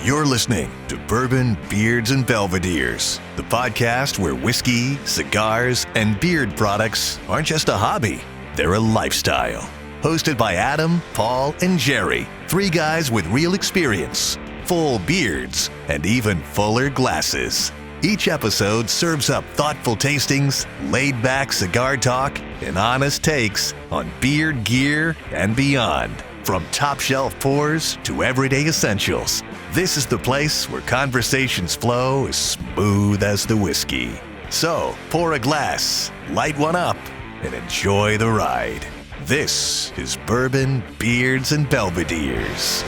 You're listening to Bourbon, Beards, and Belvederes, the podcast where whiskey, cigars, and beard products aren't just a hobby, they're a lifestyle. Hosted by Adam, Paul, and Jerry, three guys with real experience, full beards, and even fuller glasses. Each episode serves up thoughtful tastings, laid-back cigar talk, and honest takes on beard gear and beyond. From top-shelf pours to everyday essentials, this is the place where conversations flow as smooth as the whiskey. So, pour a glass, light one up, and enjoy the ride. This is Bourbon, Beards, and Belvederes.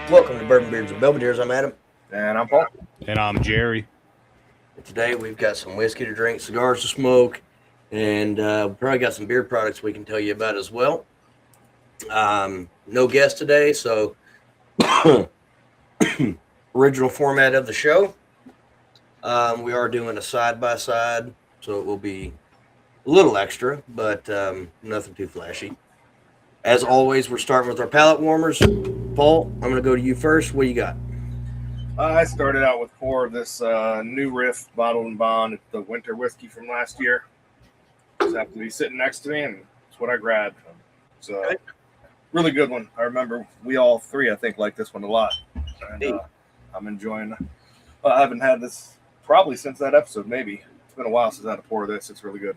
Welcome to Bourbon, Beards, and Belvederes. I'm Adam. And I'm Paul. And I'm Jerry. And today we've got some whiskey to drink, cigars to smoke, and we probably got some beer products we can tell you about as well. No guest today, so original format of the show. We are doing a side-by-side, so it will be a little extra, but nothing too flashy. As always, we're starting with our palate warmers. Paul, I'm going to go to you first. What do you got? I started out with 4 of this new Riff bottled and bond. It's the winter whiskey from last year. Just happened to be sitting next to me, and it's what I grabbed. It's a really good one. I remember we all 3, I think, like this one a lot. And I'm enjoying it. I haven't had this probably since that episode, maybe. It's been a while since I had a pour of this. It's really good.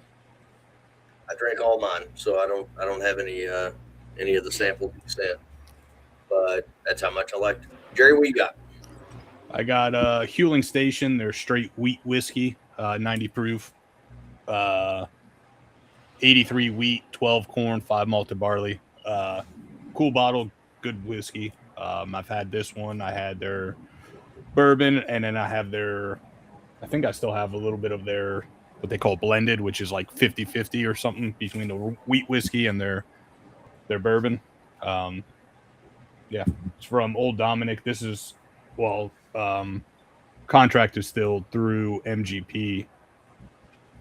I drank all mine, so I don't have any of the samples you said, but that's how much I liked it. Jerry, what you got? I got Hewling Station, their straight wheat whiskey, 90 proof, 83 wheat, 12 corn, 5 malted barley. Cool bottle, good whiskey. I've had this one. I had their bourbon, and then I have I think I still have a little bit of their, what they call blended, which is like 50-50 or something between the wheat whiskey and their bourbon. Yeah, it's from Old Dominic. This is, contract is still through MGP.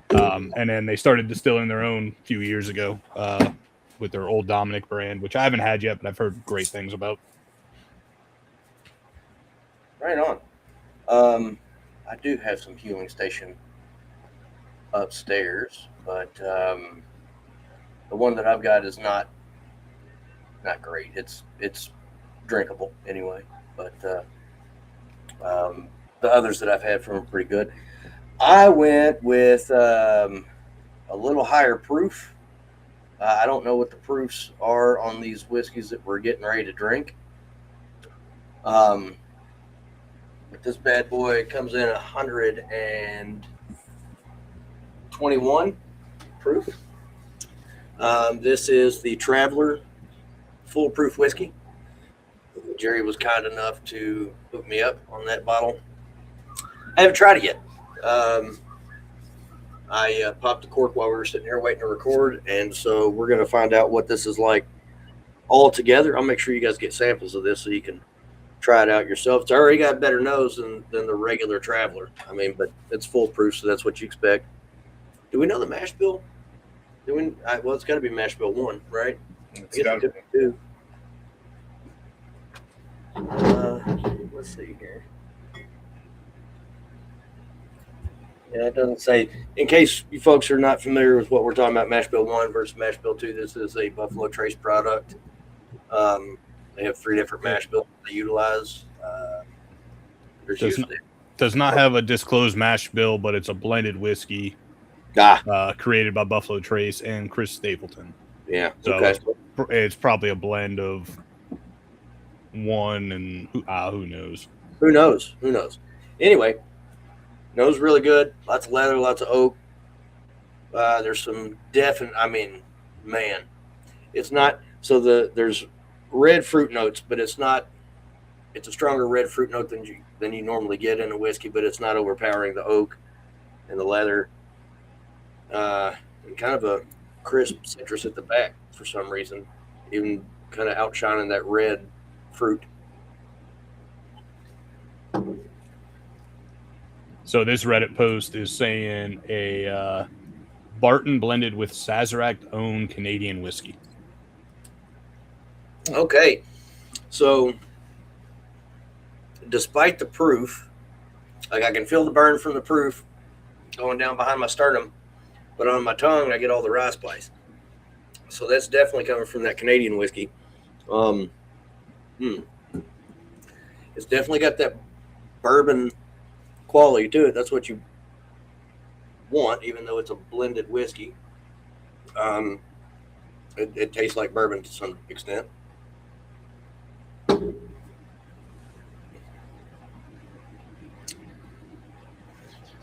And then they started distilling their own a few years ago with their Old Dominic brand, which I haven't had yet, but I've heard great things about. Right on. I do have some Hewling Station upstairs, but the one that I've got is not great. It's drinkable anyway, but the others that I've had from are pretty good. I went with a little higher proof. I don't know what the proofs are on these whiskeys that we're getting ready to drink. But this bad boy comes in 121 proof. This is the Traveler Full Proof Whiskey. Jerry was kind enough to hook me up on that bottle. I haven't tried it yet. I popped the cork while we were sitting here waiting to record, and so we're going to find out what this is like all together. I'll make sure you guys get samples of this so you can try it out yourself. It's already got a better nose than the regular Traveler. I mean, but it's full proof, so that's what you expect. Do we know the mash bill? Well, it's got to be mash bill 1, right? It's got to be 2. Let's see here. Yeah, it doesn't say. In case you folks are not familiar with what we're talking about, mash bill 1 versus mash bill 2, this is a Buffalo Trace product. They have 3 different mash bills they utilize. Does not have a disclosed mash bill, but it's a blended whiskey created by Buffalo Trace and Chris Stapleton. Yeah, so okay. It's probably a blend of one and who knows. Who knows? Anyway, nose really good. Lots of leather, lots of oak. There's some definite. I mean, man, it's not. So there's red fruit notes, but it's not. It's a stronger red fruit note than you normally get in a whiskey, but it's not overpowering the oak and the leather. And kind of a crisp citrus at the back for some reason, even kind of outshining that red fruit. So this Reddit post is saying a Barton blended with Sazerac-owned Canadian whiskey. Okay, so despite the proof, like I can feel the burn from the proof going down behind my sternum, but on my tongue I get all the rye spice. So that's definitely coming from that Canadian whiskey. It's definitely got that bourbon quality to it. That's what you want, even though it's a blended whiskey. It tastes like bourbon to some extent.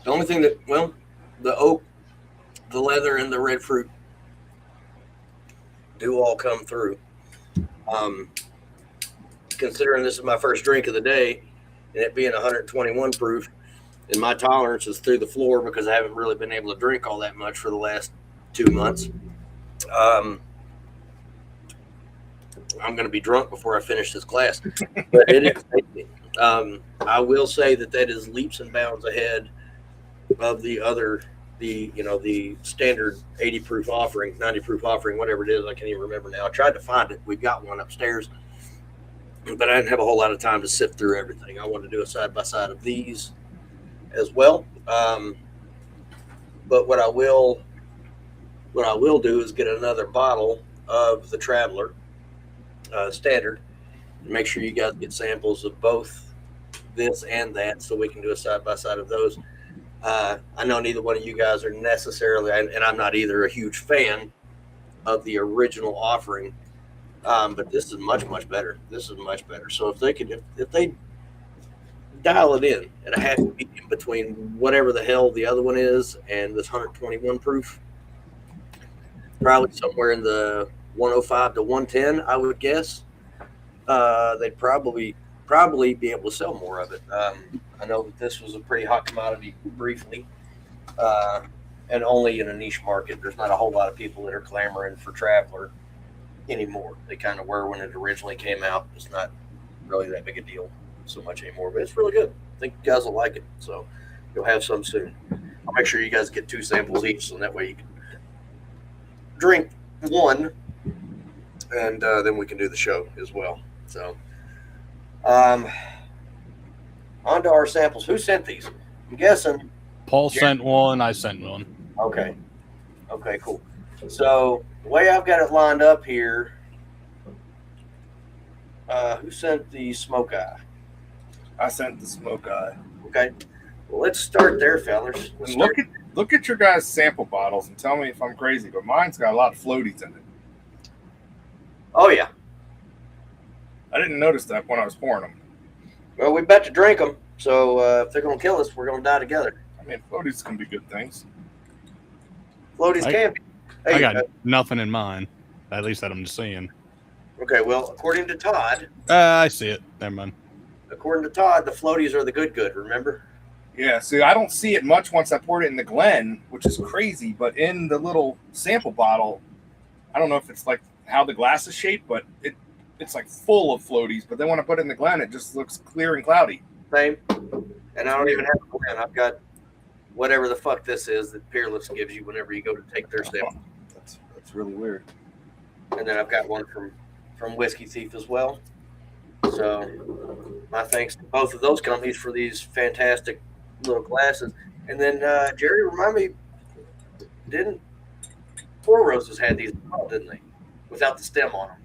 The only thing that, well, the oak, the leather, and the red fruit do all come through. Considering this is my first drink of the day, and it being 121 proof, and my tolerance is through the floor because I haven't really been able to drink all that much for the last 2 months. I'm going to be drunk before I finish this glass, but it is tasty. I will say that is leaps and bounds ahead of the standard 80 proof offering, 90 proof offering, whatever it is. I can't even remember now. I tried to find it. We've got one upstairs, but I didn't have a whole lot of time to sift through everything. I wanted to do a side by side of these as well. But what I will do is get another bottle of the Traveler standard and make sure you guys get samples of both this and that, so we can do a side by side of those. I know neither one of you guys are necessarily, and I'm not either, a huge fan of the original offering, but this is much better. This is much better. So if they dial it in at a happy medium between whatever the hell the other one is and this 121 proof, probably somewhere in the 105 to 110, I would guess. They'd probably be able to sell more of it. I know that this was a pretty hot commodity briefly, and only in a niche market. There's not a whole lot of people that are clamoring for Traveler anymore. They kind of were when it originally came out. It's not really that big a deal so much anymore, but it's really good. I think you guys will like it, so you'll have some soon. I'll make sure you guys get 2 samples each, so that way you can drink one, and then we can do the show as well. So on to our samples. Who sent these? I'm guessing Paul sent one. I sent one. Okay, cool. So the way I've got it lined up here, who sent the Smokeye? I sent the Smokeye. Okay, well, let's start there, fellas. Look at your guys' sample bottles and tell me if I'm crazy, but mine's got a lot of floaties in it. Oh yeah. I didn't notice that when I was pouring them. Well, we about to drink them, so if they're gonna kill us, we're gonna die together. I mean, floaties can be good things. Floaties can be. Hey, I got nothing in mind. At least that I'm just saying. Okay, well, according to Todd. I see it. Never mind. According to Todd, the floaties are the good, remember? Yeah, see, I don't see it much once I poured it in the Glen, which is crazy, but in the little sample bottle, I don't know if it's like how the glass is shaped, but it's like full of floaties, but then when I put it in the Glen, it just looks clear and cloudy. Same. And I don't even have a Glen. I've got whatever the fuck this is that Peerless gives you whenever you go to take their sample. That's really weird. And then I've got one from Whiskey Thief as well. So my thanks to both of those companies for these fantastic little glasses. And then Jerry, remind me, didn't Four Roses had these, didn't they? Without the stem on them.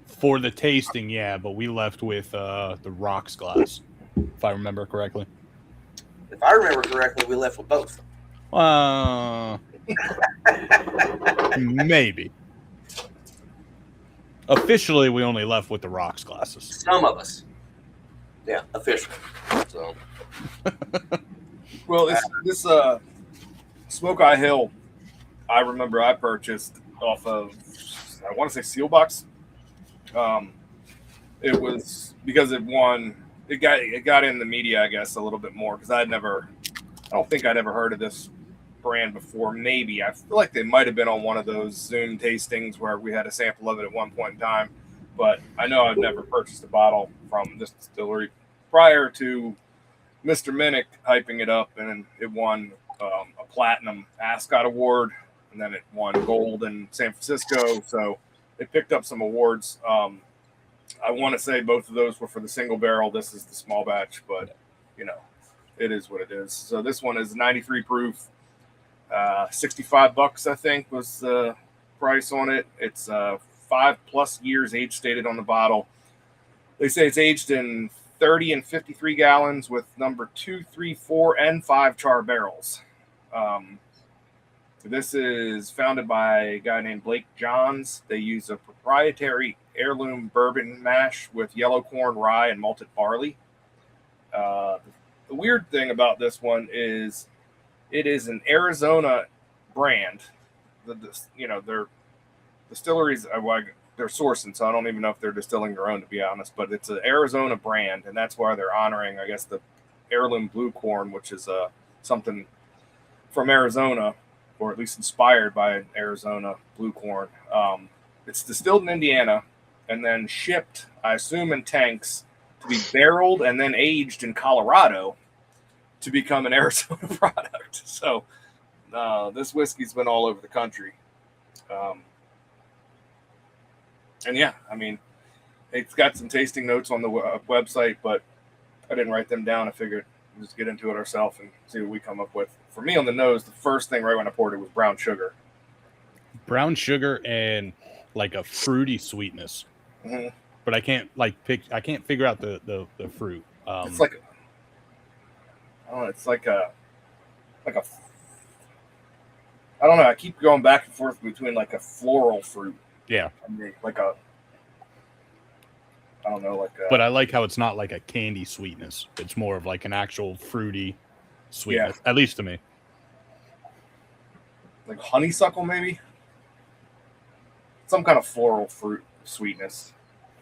For the tasting, yeah, but we left with the rocks glass, if I remember correctly. If I remember correctly, we left with both. Maybe. Officially, we only left with the rocks glasses. Some of us. Yeah, officially. So. Well, this Smokeye Hill, I remember I purchased off of, I want to say Sealbox. It was because it won. It got in the media, I guess, a little bit more because I don't think I'd ever heard of this brand before. Maybe I feel like they might have been on one of those Zoom tastings where we had a sample of it at one point in time, but I know I've never purchased a bottle from this distillery. prior to Mr. Minnick hyping it up, and it won a platinum Ascot award, and then it won gold in San Francisco. So it picked up some awards. I want to say both of those were for the single barrel. This is the small batch, but it is what it is. So this one is 93 proof, $65, I think, was the price on it. It's 5+ years age stated on the bottle. They say it's aged in 30 and 53 gallons with number 2, 3, 4, and 5 char barrels. This is founded by a guy named Blake Johns. They use a proprietary heirloom bourbon mash with yellow corn, rye, and malted barley. The weird thing about this one is it is an Arizona brand. Their distilleries, they're sourcing, so I don't even know if they're distilling their own, to be honest. But it's an Arizona brand, and that's why they're honoring, I guess, the heirloom blue corn, which is something from Arizona, or at least inspired by Arizona blue corn. It's distilled in Indiana and then shipped, I assume, in tanks to be barreled and then aged in Colorado to become an Arizona product. So this whiskey's been all over the country. And yeah, I mean, it's got some tasting notes on the website, but I didn't write them down. I figured we'll just get into it ourselves and see what we come up with. For me, on the nose, the first thing right when I poured it was brown sugar. Brown sugar and like a fruity sweetness. Mm-hmm. But I can't I can't figure out the fruit. It's like, I don't know, it's like a I don't know. I keep going back and forth between like a floral fruit. Yeah. I mean, I don't know, But I like how it's not like a candy sweetness. It's more of like an actual fruity sweetness, at least to me. Like honeysuckle, maybe? Some kind of floral fruit sweetness.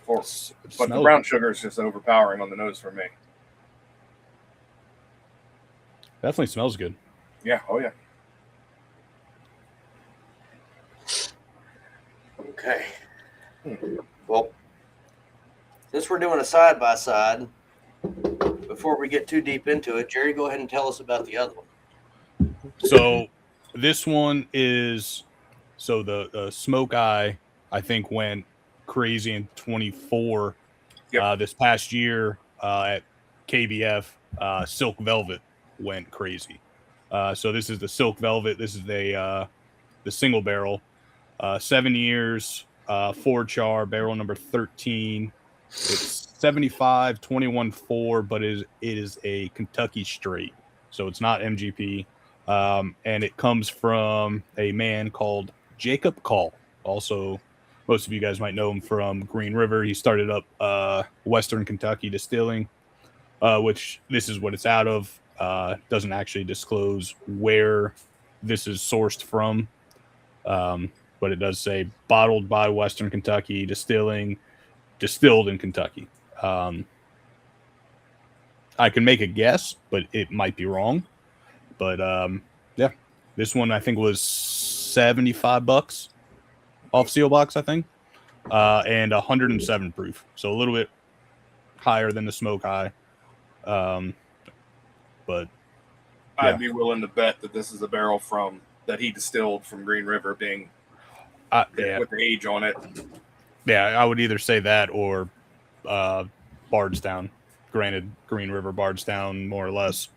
But the brown sugar is just overpowering on the nose for me. Definitely smells good. Yeah. Oh, yeah. Okay. Well, since we're doing a side-by-side, before we get too deep into it, Jerry, go ahead and tell us about the other one. So this one is, the Smokeye, I think, went crazy in 24. Yep. This past year at KBF, Silk Velvet went crazy. So this is the Silk Velvet. This is the single barrel, 7 years, 4 char, barrel number 13. It's 75, 21.4, but it is a Kentucky straight. So it's not MGP. And it comes from a man called Jacob Call. Also, most of you guys might know him from Green River. He started up Western Kentucky Distilling, which this is what it's out of. Doesn't actually disclose where this is sourced from. But it does say bottled by Western Kentucky Distilling, distilled in Kentucky. I can make a guess, but it might be wrong. But yeah, this one I think was $75 off seal box, I think, and 107 proof, so a little bit higher than the Smokeye. But yeah. I'd be willing to bet that this is a barrel that he distilled from Green River, being with the age on it. Yeah, I would either say that or Bardstown. Granted, Green River, Bardstown, more or less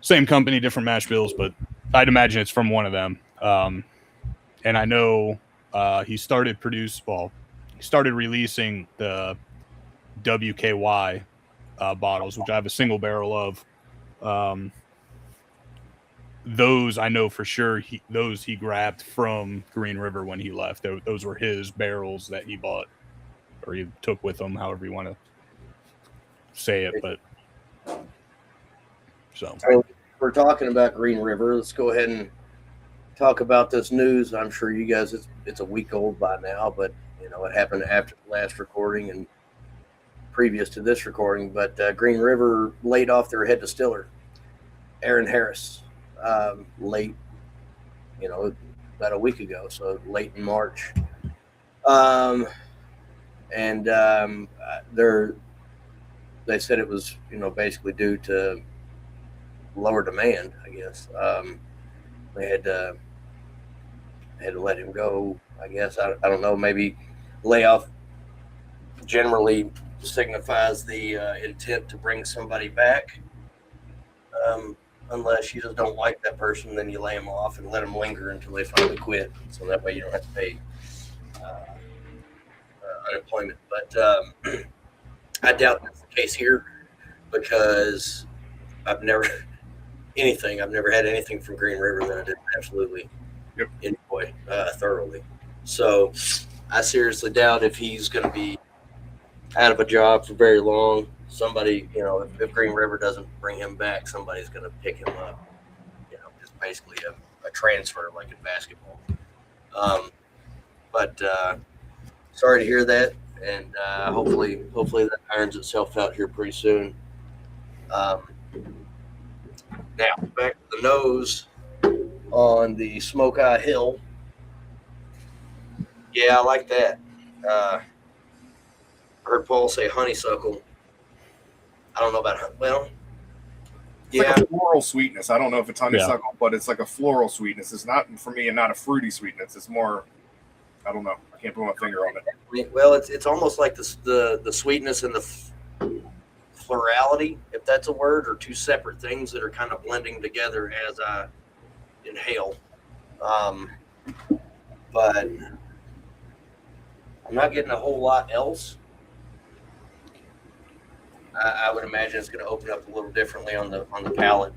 same company, different mash bills, but I'd imagine it's from one of them. And I know he started releasing the WKY bottles, which I have a single barrel of. Those I know for sure he grabbed from Green River when he left. Those were his barrels that he bought or he took with him, however you want to say it. But so we're talking about Green River. Let's go ahead and talk about this news. I'm sure you guys, it's a week old by now, but it happened after the last recording and previous to this recording. But Green River laid off their head distiller, Aaron Harris, late, about a week ago, so late in March. they said it was, basically due to lower demand, I guess. They had to let him go, I guess. I don't know, maybe layoff generally signifies the intent to bring somebody back. Unless you just don't like that person, then you lay them off and let them linger until they finally quit. So that way you don't have to pay unemployment. But I doubt that's the case here because I've never had anything from Green River that I didn't absolutely enjoy thoroughly. So I seriously doubt if he's going to be out of a job for very long. Somebody, if Green River doesn't bring him back, somebody's going to pick him up. It's basically a transfer like in basketball. But sorry to hear that, and hopefully that irons itself out here pretty soon. Now back to the nose on the Smokeye Hill. Yeah, I like that. I heard Paul say honeysuckle. I don't know about It's like a floral sweetness. I don't know if it's honeysuckle, but it's like a floral sweetness. It's not, for me, and not a fruity sweetness. It's more, I don't know. I can't put my finger on it. Well, it's almost like the sweetness and the florality, if that's a word, or two separate things that are kind of blending together as I inhale. But I'm not getting a whole lot else. I would imagine it's going to open up a little differently on the palate.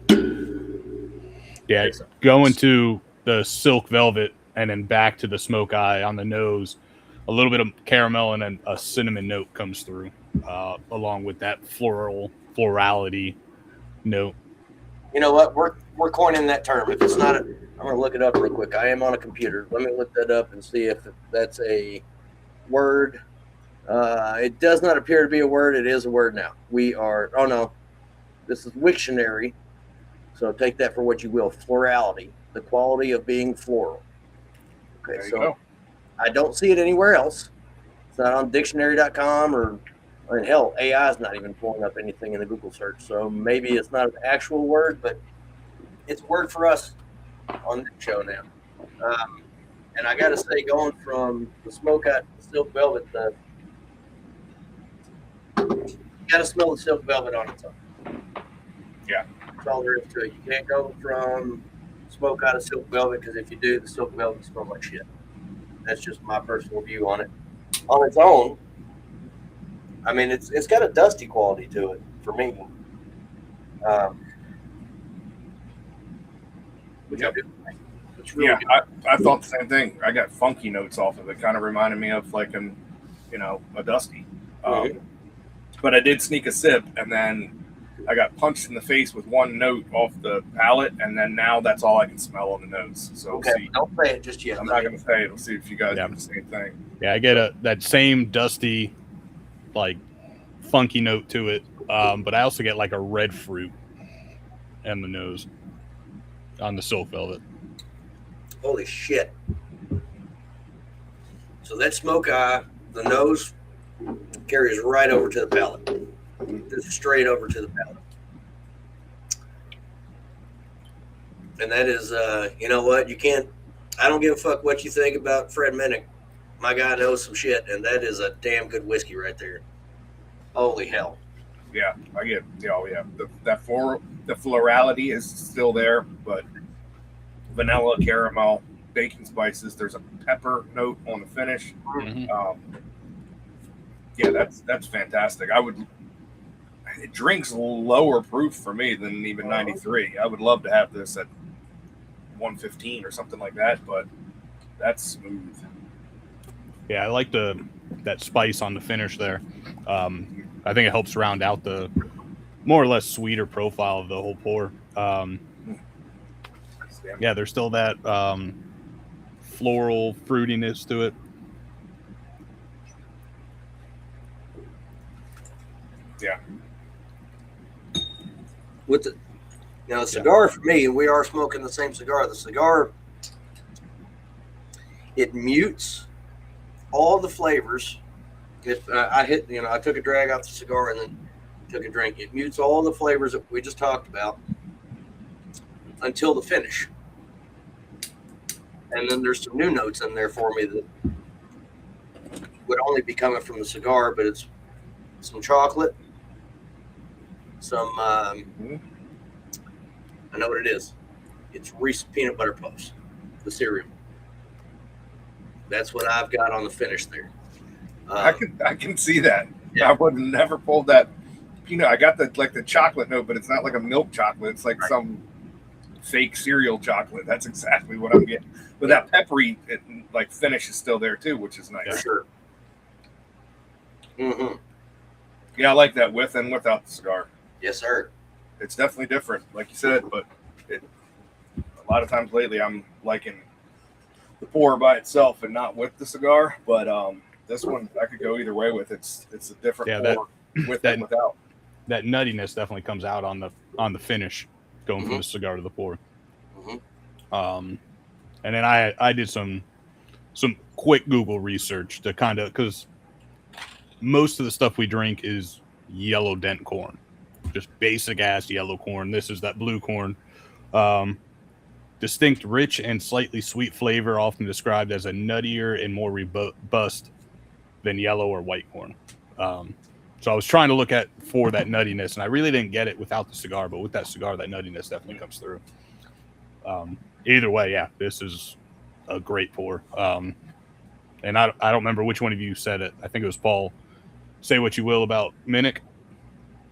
Yeah, going to the silk velvet and then back to the Smokeye on the nose, a little bit of caramel and then a cinnamon note comes through, along with that florality note. You know what? We're coining that term. If it's not, I'm going to look it up real quick. I am on a computer. Let me look that up and see if that's a word. It does not appear to be a word. It is a word now. This is Wiktionary. So take that for what you will. Florality, the quality of being floral. Okay, so I don't see it anywhere else. It's not on dictionary.com or hell, AI is not even pulling up anything in the Google search. So maybe it's not an actual word, but it's a word for us on the show now. And I got to say, going from the Smokeye to the silk velvet, you got to smell the silk velvet on its own. Yeah. That's all there is to it. You can't go from Smokeye to silk velvet because if you do, the silk velvet smells like shit. That's just my personal view on it. On its own, I mean, it's got a dusty quality to it for me. Which I do like. It's really good. I thought the same thing. I got funky notes off of it. Kind of reminded me of like a dusty. But I did sneak a sip, and then I got punched in the face with one note off the palate, and then now that's all I can smell on the nose. So okay, see. don't say it just yet. I'm not going to say it. We'll see if you guys do the same thing. Yeah, I get that same dusty, like funky note to it, but I also get like a red fruit in the nose on the silk velvet. Holy shit. So that Smokeye, the nose carries right over to the palate. Just straight over to the palate. And that is, you know what? I don't give a fuck what you think about Fred Minnick. My guy knows some shit, and that is a damn good whiskey right there. Holy hell. Yeah, I get, the florality is still there, but vanilla, caramel, baking spices. There's a pepper note on the finish. Mm-hmm. That's fantastic. It drinks lower proof for me than even 93. I would love to have this at 115 or something like that, but that's smooth. Yeah, I like that spice on the finish there. I think it helps round out the more or less sweeter profile of the whole pour. Yeah, there's still that floral fruitiness to it. Yeah. With the cigar for me, and we are smoking the same cigar. The cigar, it mutes all the flavors. I took a drag off the cigar and then took a drink. It mutes all the flavors that we just talked about until the finish. And then there's some new notes in there for me that would only be coming from the cigar, but it's some chocolate, some, I know what it is. It's Reese's Peanut Butter Puffs, the cereal. That's what I've got on the finish there. I can see that. Yeah. I would have never pulled that peanut. I got the chocolate note, but it's not like a milk chocolate. It's like some fake cereal chocolate. That's exactly what I'm getting. But that peppery finish is still there too, which is nice. For sure. Mm-hmm. Yeah, I like that with and without the cigar. Yes, sir. It's definitely different, like you said. But a lot of times lately, I'm liking the pour by itself and not with the cigar. But this one I could go either way with. It's a different pour with and without. That nuttiness definitely comes out on the finish, going from the cigar to the pour. And then I did some quick Google research to kind of, because most of the stuff we drink is yellow dent corn, just basic ass yellow corn. This is that blue corn. Distinct, rich, and slightly sweet flavor, often described as a nuttier and more robust than yellow or white corn. So I was trying to look for that nuttiness, and I really didn't get it without the cigar, but with that cigar, that nuttiness definitely comes through. Either way, yeah, this is a great pour. And I don't remember which one of you said it. I think it was Paul. Say what you will about Minnick.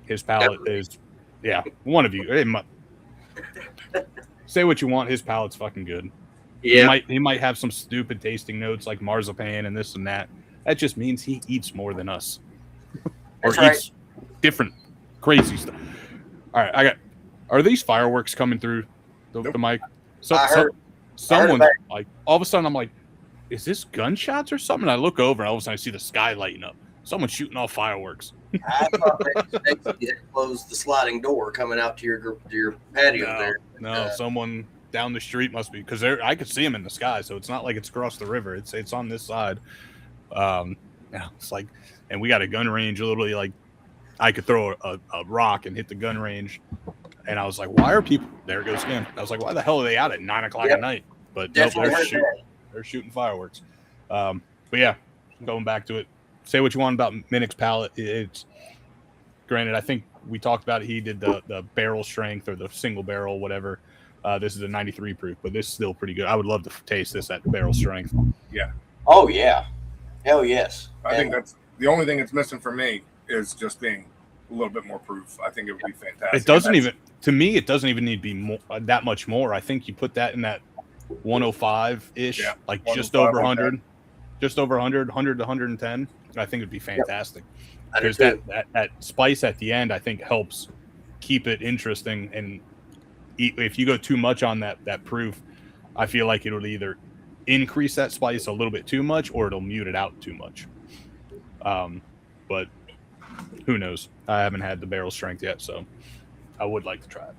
His palate is, one of you. Say what you want. His palate's fucking good. Yeah. He might have some stupid tasting notes like marzipan and this and that. That just means he eats more than us. Or eats different crazy stuff. All right, are these fireworks coming through the mic? Someone like all of a sudden I'm like, is this gunshots or something? I look over and all of a sudden I see the sky lighting up. Someone's shooting off fireworks. I thought they closed the sliding door coming out to your patio there. No, someone down the street must be, because I could see them in the sky, so it's not like it's across the river. It's on this side. It's like, and we got a gun range literally like I could throw a rock and hit the gun range. And I was like, why are people, there it goes again. I was like, why the hell are they out at 9 o'clock at night? But nope, they're shooting fireworks. But yeah, going back to it, say what you want about Minnick's palate. It's granted, I think we talked about it. He did the barrel strength or the single barrel, whatever. This is a 93 proof, but this is still pretty good. I would love to taste this at barrel strength. Yeah. Oh, yeah. Hell yes. I think that's the only thing it's missing for me is just being a little bit more proof. I think it would be fantastic. It doesn't even, to me, it doesn't even need to be more, that much more. I think you put that in that 105-ish, like just over 100, just over 100 to 110. I think it'd be fantastic. Because that spice at the end, I think, helps keep it interesting. And if you go too much on that proof, I feel like it'll either increase that spice a little bit too much or it'll mute it out too much. But who knows? I haven't had the barrel strength yet, so I would like to try it.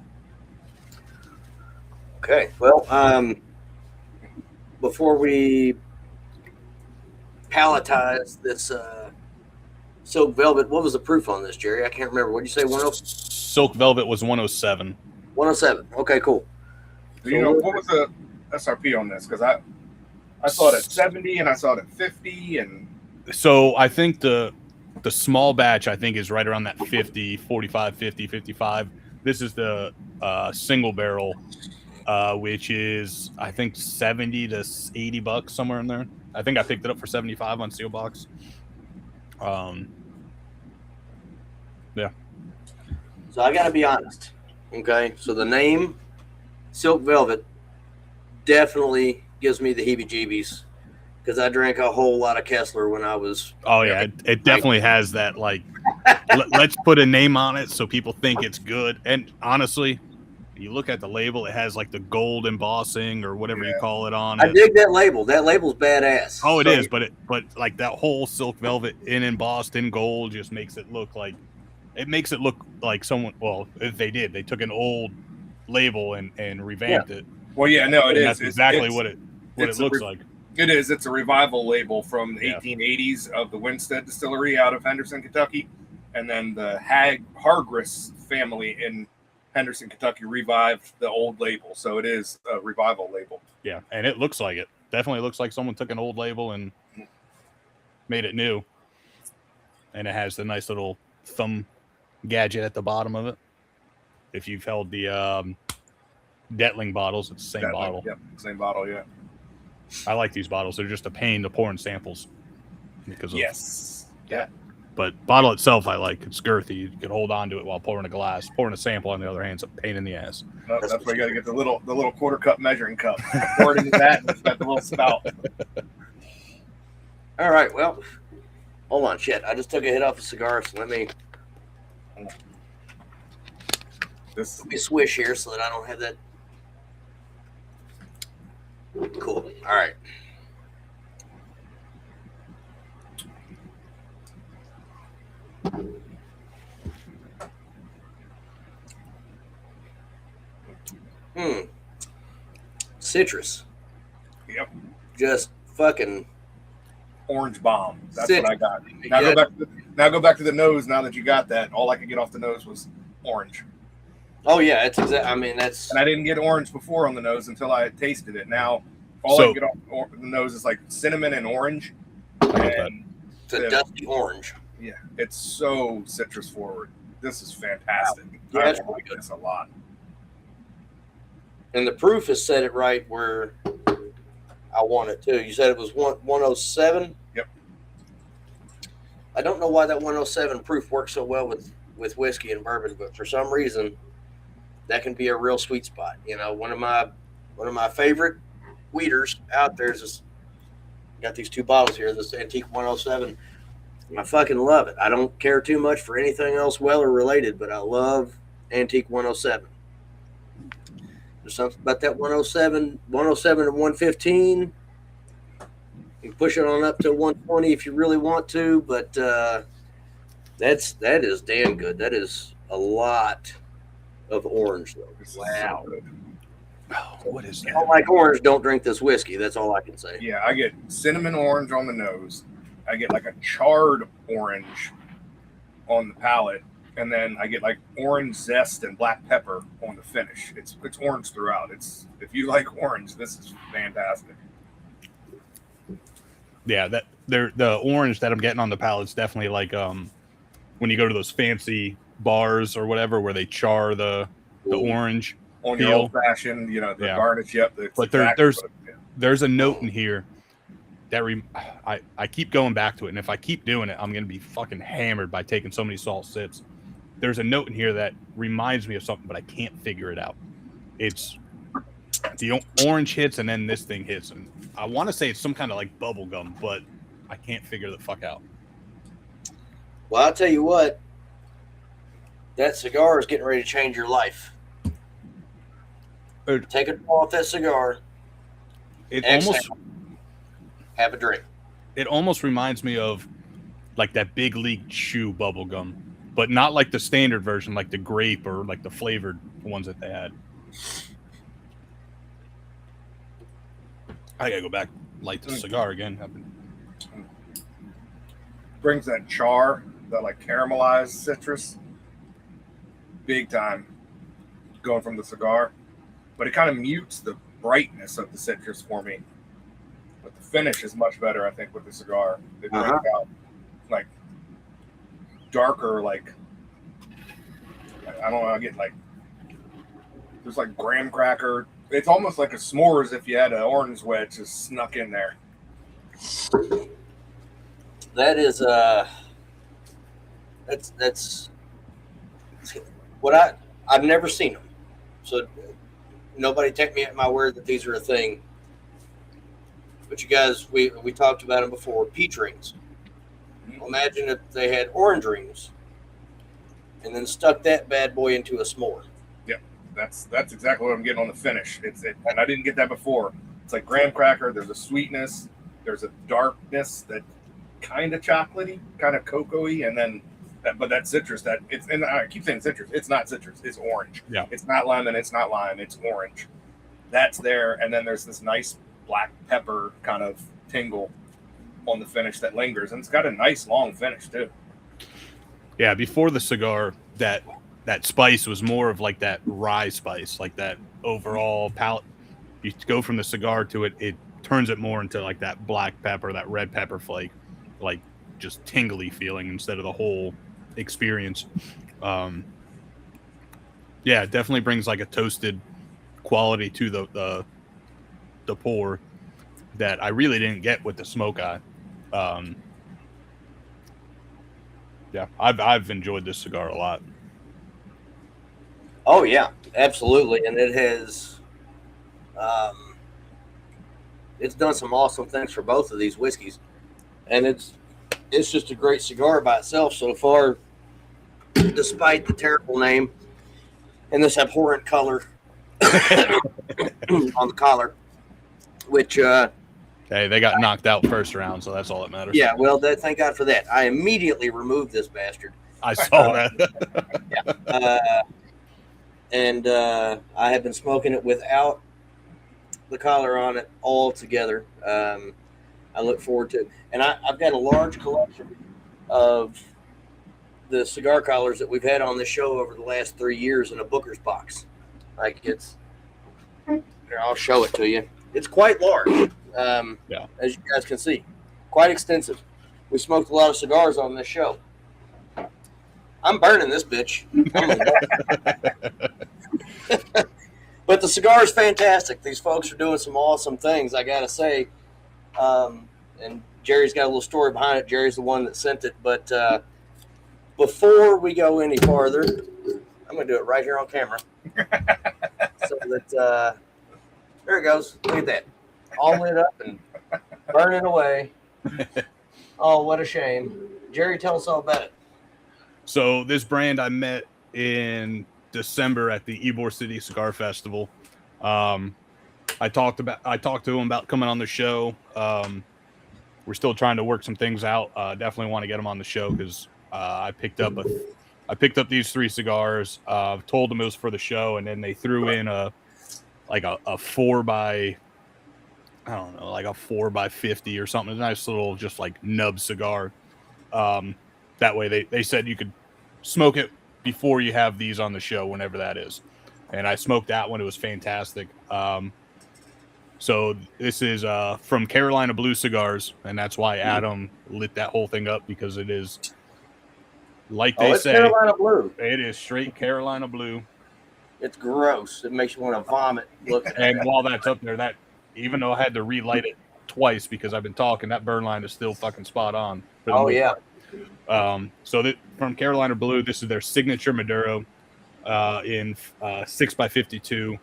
Okay. Well, before we palletize this Silk Velvet, what was the proof on this, Jerry? I can't remember. What did you say? 107? Silk Velvet was 107. 107. Okay, cool. You know, what was the SRP on this? Because I saw it at 70 and I saw it at 50. And so I think the small batch, I think, is right around that 50, 45, 50, 55. This is the single barrel, which is, I think, 70 to 80 bucks, somewhere in there. I think I picked it up for 75 on Seal Box. Yeah. So I got to be honest. Okay. So the name Silk Velvet definitely gives me the heebie-jeebies because I drank a whole lot of Kessler when I was. Oh, yeah. It definitely has that, like, let's put a name on it so people think it's good. And honestly, you look at the label, it has like the gold embossing or whatever you call it on it. I dig that label. That label's badass. Oh, it is, but like that whole Silk Velvet in embossed in gold just makes it look like someone. Well, if they took an old label and revamped it. Well, yeah, no, it is. That's exactly what it looks like. It is. It's a revival label from the 1880s of the Winstead Distillery out of Henderson, Kentucky. and then the Hargris family in Henderson, Kentucky revived the old label. So it is a revival label. Yeah, and it looks like it. Definitely looks like someone took an old label and made it new. And it has the nice little thumb gadget at the bottom of it. If you've held the Detling bottles, it's the same bottle. Yep, same bottle, yeah. I like these bottles. They're just a pain to pour in samples. Because of, yes. Yeah. But bottle itself, I like. It's girthy. You can hold on to it while pouring a glass. Pouring a sample, on the other hand, is a pain in the ass. No, that's why you got to get the little quarter cup measuring cup. Pour it into that, and it's got the little spout. All right, well, hold on, shit. I just took a hit off a cigar, so let me swish here so that I don't have that. Cool. All right. Citrus. Yep. Just fucking orange bomb. That's citrus. What I got. Now go back to the nose. Now that you got that, all I could get off the nose was orange. Oh yeah, it's exact. I mean, that's. And I didn't get orange before on the nose until I tasted it. Now all I get off the nose is like cinnamon and orange. And it's a dusty orange. Yeah, it's so citrus forward. This is fantastic. Wow. Yeah, I like this a lot. And the proof has set it right where I want it too. You said it was 107? Yep. I don't know why that 107 proof works so well with whiskey and bourbon, but for some reason that can be a real sweet spot. You know, one of my favorite weeders out there is this. Got these two bottles here, this Antique 107. I fucking love it. I don't care too much for anything else Weller related, but I love Antique 107. There's something about that 107 to 115. You can push it on up to 120 if you really want to, but that is damn good. That is a lot of orange, though. Wow. So oh, what is that? If you don't like orange, don't drink this whiskey. That's all I can say. Yeah, I get cinnamon orange on the nose. I get like a charred orange on the palate. And then I get like orange zest and black pepper on the finish. It's orange throughout. If you like orange, this is fantastic. Yeah, the orange that I'm getting on the palate is definitely like when you go to those fancy bars or whatever where they char the orange on your old fashioned, the garnish. Yep. But there's a note in here that I keep going back to it, and if I keep doing it, I'm gonna be fucking hammered by taking so many salt sips. There's a note in here that reminds me of something, but I can't figure it out. It's the orange hits, and then this thing hits, and I want to say it's some kind of like bubble gum, but I can't figure the fuck out. Well, I'll tell you what, that cigar is getting ready to change your life. Take a pull off that cigar. Have a drink. It almost reminds me of like that Big League Chew bubble gum, but not like the standard version, like the grape or like the flavored ones that they had. I gotta go back, light the cigar again. Brings that char, that like caramelized citrus, big time, going from the cigar. But it kind of mutes the brightness of the citrus for me. But the finish is much better, I think, with the cigar. They bring out like darker, like I don't know. I get like there's like graham cracker. It's almost like a s'mores if you had an orange wedge just snuck in there. That is that's what I've never seen them, so nobody take me at my word that these are a thing. But you guys, we talked about them before. Peach rings. Imagine if they had orange rings, and then stuck that bad boy into a s'more. Yep, that's exactly what I'm getting on the finish. And I didn't get that before. It's like graham cracker. There's a sweetness. There's a darkness that kind of chocolatey, kind of cocoa-y, and then that citrus and I keep saying citrus. It's not citrus. It's orange. Yeah. It's not lemon. It's not lime. It's orange. That's there, and then there's this nice black pepper kind of tingle on the finish that lingers, and it's got a nice long finish too. Yeah, before the cigar, that spice was more of like that rye spice, like that overall palate. You go from the cigar to it, it turns it more into like that black pepper, that red pepper flake, like just tingly feeling instead of the whole experience. Yeah, it definitely brings like a toasted quality to the pour that I really didn't get with the Smokeye. Yeah, I've enjoyed this cigar a lot. Oh yeah, absolutely, and it has, it's done some awesome things for both of these whiskeys, and it's just a great cigar by itself so far, despite the terrible name and this abhorrent color on the collar, which hey, they got knocked out first round, so that's all that matters. yeah, well, thank God for that. I immediately removed this bastard. I saw that. Yeah. And I have been smoking it without the collar on it altogether. I look forward to it. And I've got a large collection of the cigar collars that we've had on this show over the last 3 years in a Booker's box. Like it's, here, I'll show it to you. It's quite large, Yeah. As you guys can see. Quite extensive. We smoked a lot of cigars on this show. I'm burning this bitch. But the cigar is fantastic. These folks are doing some awesome things, I gotta say. And Jerry's got a little story behind it. Jerry's the one that sent it. But before we go any farther, I'm gonna do it right here on camera. So that there it goes. Look at that. All lit up and burning away. Oh, what a shame. Jerry, tell us all about it. So this brand I met in December at the Ybor City Cigar Festival. I talked to him about coming on the show. We're still trying to work some things out. Definitely want to get him on the show because I picked up these 3 cigars. Told them it was for the show, and then they threw in a 4 by, I don't know, like a 4 by 50 or something. A nice little just like nub cigar. That way they said you could smoke it before you have these on the show, whenever that is. And I smoked that one. It was fantastic. So this is from Carolina Blue Cigars, and that's why Adam lit that whole thing up, because it is, like they say, Carolina Blue. It is straight Carolina Blue. It's gross. It makes you want to vomit looking at it. And while that's up there, that, even though I had to relight it twice because I've been talking, that burn line is still fucking spot on. Oh, yeah. So from Carolina Blue, this is their signature Maduro in 6x52.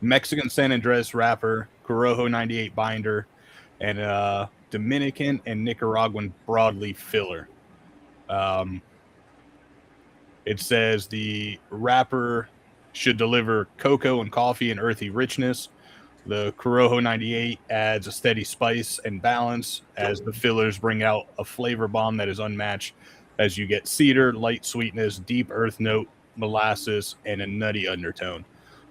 Mexican San Andres wrapper, Corojo 98 binder, and Dominican and Nicaraguan broadleaf filler. It says the wrapper should deliver cocoa and coffee and earthy richness. The Corojo 98 adds a steady spice and balance, as the fillers bring out a flavor bomb that is unmatched, as you get cedar, light sweetness, deep earth note, molasses, and a nutty undertone.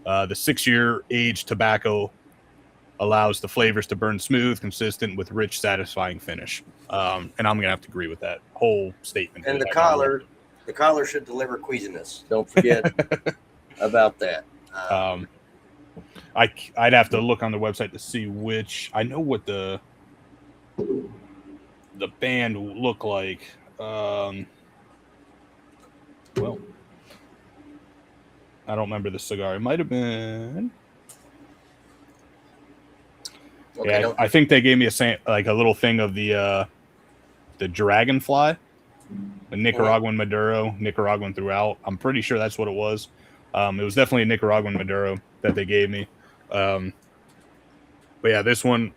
The 6-year aged tobacco allows the flavors to burn smooth, consistent with rich, satisfying finish. And I'm gonna have to agree with that whole statement. And the collar should deliver queasiness. Don't forget about that. I'd have to look on the website to see which. I know what the band look like. Well, I don't remember the cigar. It might have been. Okay, yeah, I think they gave me a little thing of the Dragonfly, the Nicaraguan Maduro, Nicaraguan throughout. I'm pretty sure that's what it was. It was definitely a Nicaraguan Maduro that they gave me. But yeah, this one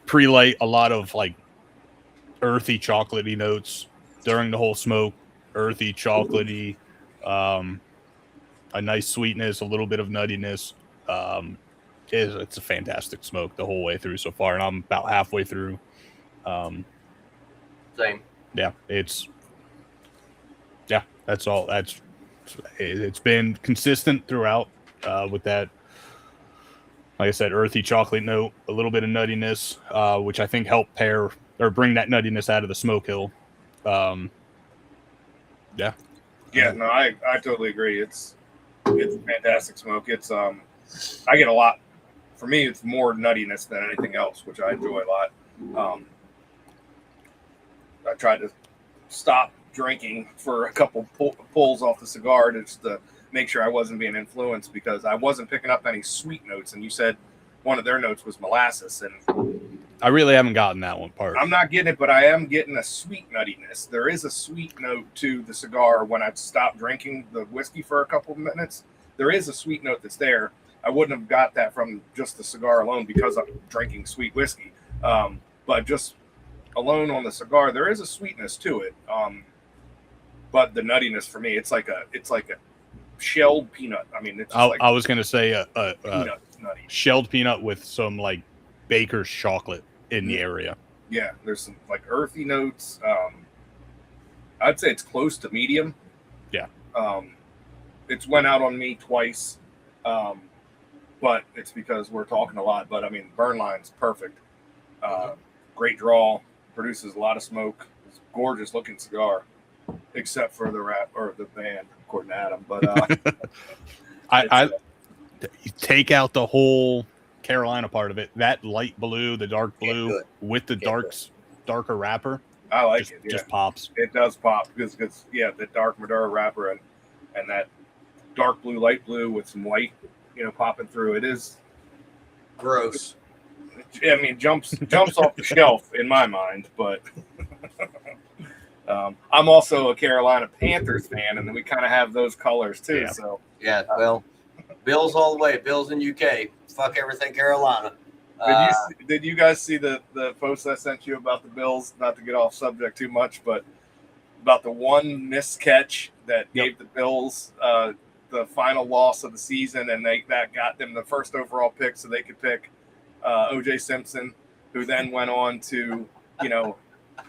pre-light, a lot of like earthy, chocolatey notes during the whole smoke. Earthy, chocolatey, a nice sweetness, a little bit of nuttiness. It's a fantastic smoke the whole way through so far, and I'm about halfway through. Same. Yeah, that's all. It's been consistent throughout with that, like I said, earthy chocolate note, a little bit of nuttiness, which I think helped pair or bring that nuttiness out of the smoke hill Yeah. Yeah, no, I totally agree. It's fantastic smoke. It's I get a lot. For me, it's more nuttiness than anything else, which I enjoy a lot. I tried to stop drinking for a couple pulls off the cigar just to make sure I wasn't being influenced, because I wasn't picking up any sweet notes. And you said one of their notes was molasses, and I really haven't gotten that one part. I'm not getting it, but I am getting a sweet nuttiness. There is a sweet note to the cigar when I stop drinking the whiskey for a couple of minutes. There is a sweet note that's there. I wouldn't have got that from just the cigar alone because I'm drinking sweet whiskey. But just alone on the cigar, there is a sweetness to it. But the nuttiness for me, it's like a shelled peanut. I mean, it's just I was going to say a peanut nutty. Shelled peanut with some like baker's chocolate in the area. Yeah, there's some like earthy notes. I'd say it's close to medium. Yeah. It's went out on me twice, but it's because we're talking a lot. But I mean, burn line's perfect. Great draw, produces a lot of smoke. It's a gorgeous looking cigar, except for the rap or the band, according to Adam. But I you take out the whole Carolina part of it. That light blue, the dark blue with the darker wrapper. I like it. Yeah. Just pops. It does pop because the dark Maduro wrapper and that dark blue, light blue with some white, popping through. It is gross. I mean, jumps off the shelf in my mind, but I'm also a Carolina Panthers fan, and then we kind of have those colors too. Yeah. So well, Bills all the way. Bills in UK. Fuck everything Carolina. Did you guys see the post I sent you about the Bills? Not to get off subject too much, but about the one missed catch that gave the Bills the final loss of the season, and that got them the first overall pick, so they could pick O.J. Simpson, who then went on to,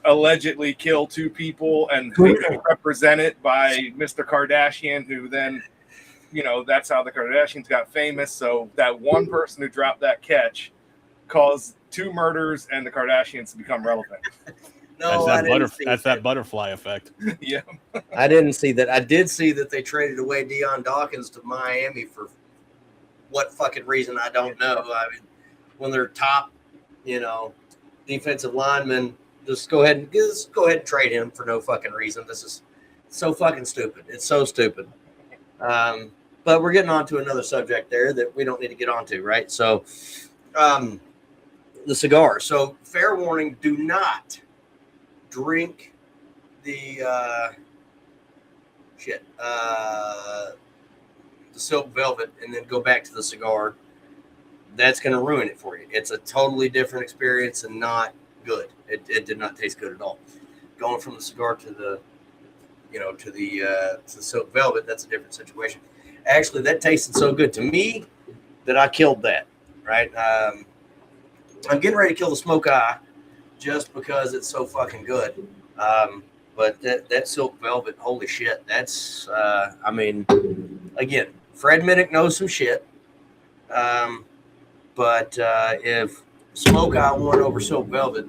allegedly kill two people and be represented by Mr. Kardashian, who then, that's how the Kardashians got famous. So that one person who dropped that catch caused two murders and the Kardashians to become relevant. No, that's that butterfly effect. Yeah. I didn't see that. I did see that they traded away Deion Dawkins to Miami for what fucking reason, I don't know. I mean, when they're top, defensive linemen, just go ahead and trade him for no fucking reason. This is so fucking stupid. It's so stupid. But we're getting on to another subject there that we don't need to get onto, right? So, the cigar. So, fair warning: do not drink the silk velvet and then go back to the cigar. That's going to ruin it for you. It's a totally different experience and not good. It did not taste good at all. Going from the cigar to the silk velvet, that's a different situation. Actually, that tasted so good to me that I killed that. Right? I'm getting ready to kill the Smokeye just because it's so fucking good. But that silk velvet, holy shit, that's again, Fred Minnick knows some shit. But if Smokeye won over silk velvet,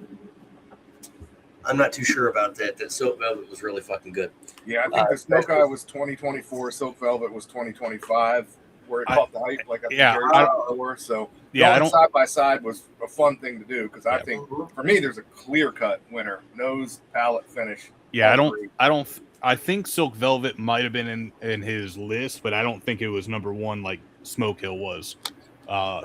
I'm not too sure about that. That silk velvet was really fucking good. Yeah, I think the Smokeye was 2024, silk velvet was 2025, where it caught the hype like before. So going side by side was a fun thing to do, because I think for me there's a clear cut winner, nose, palate, finish. Yeah, I think silk velvet might have been in his list, but I don't think it was number one like Smoke Hill was.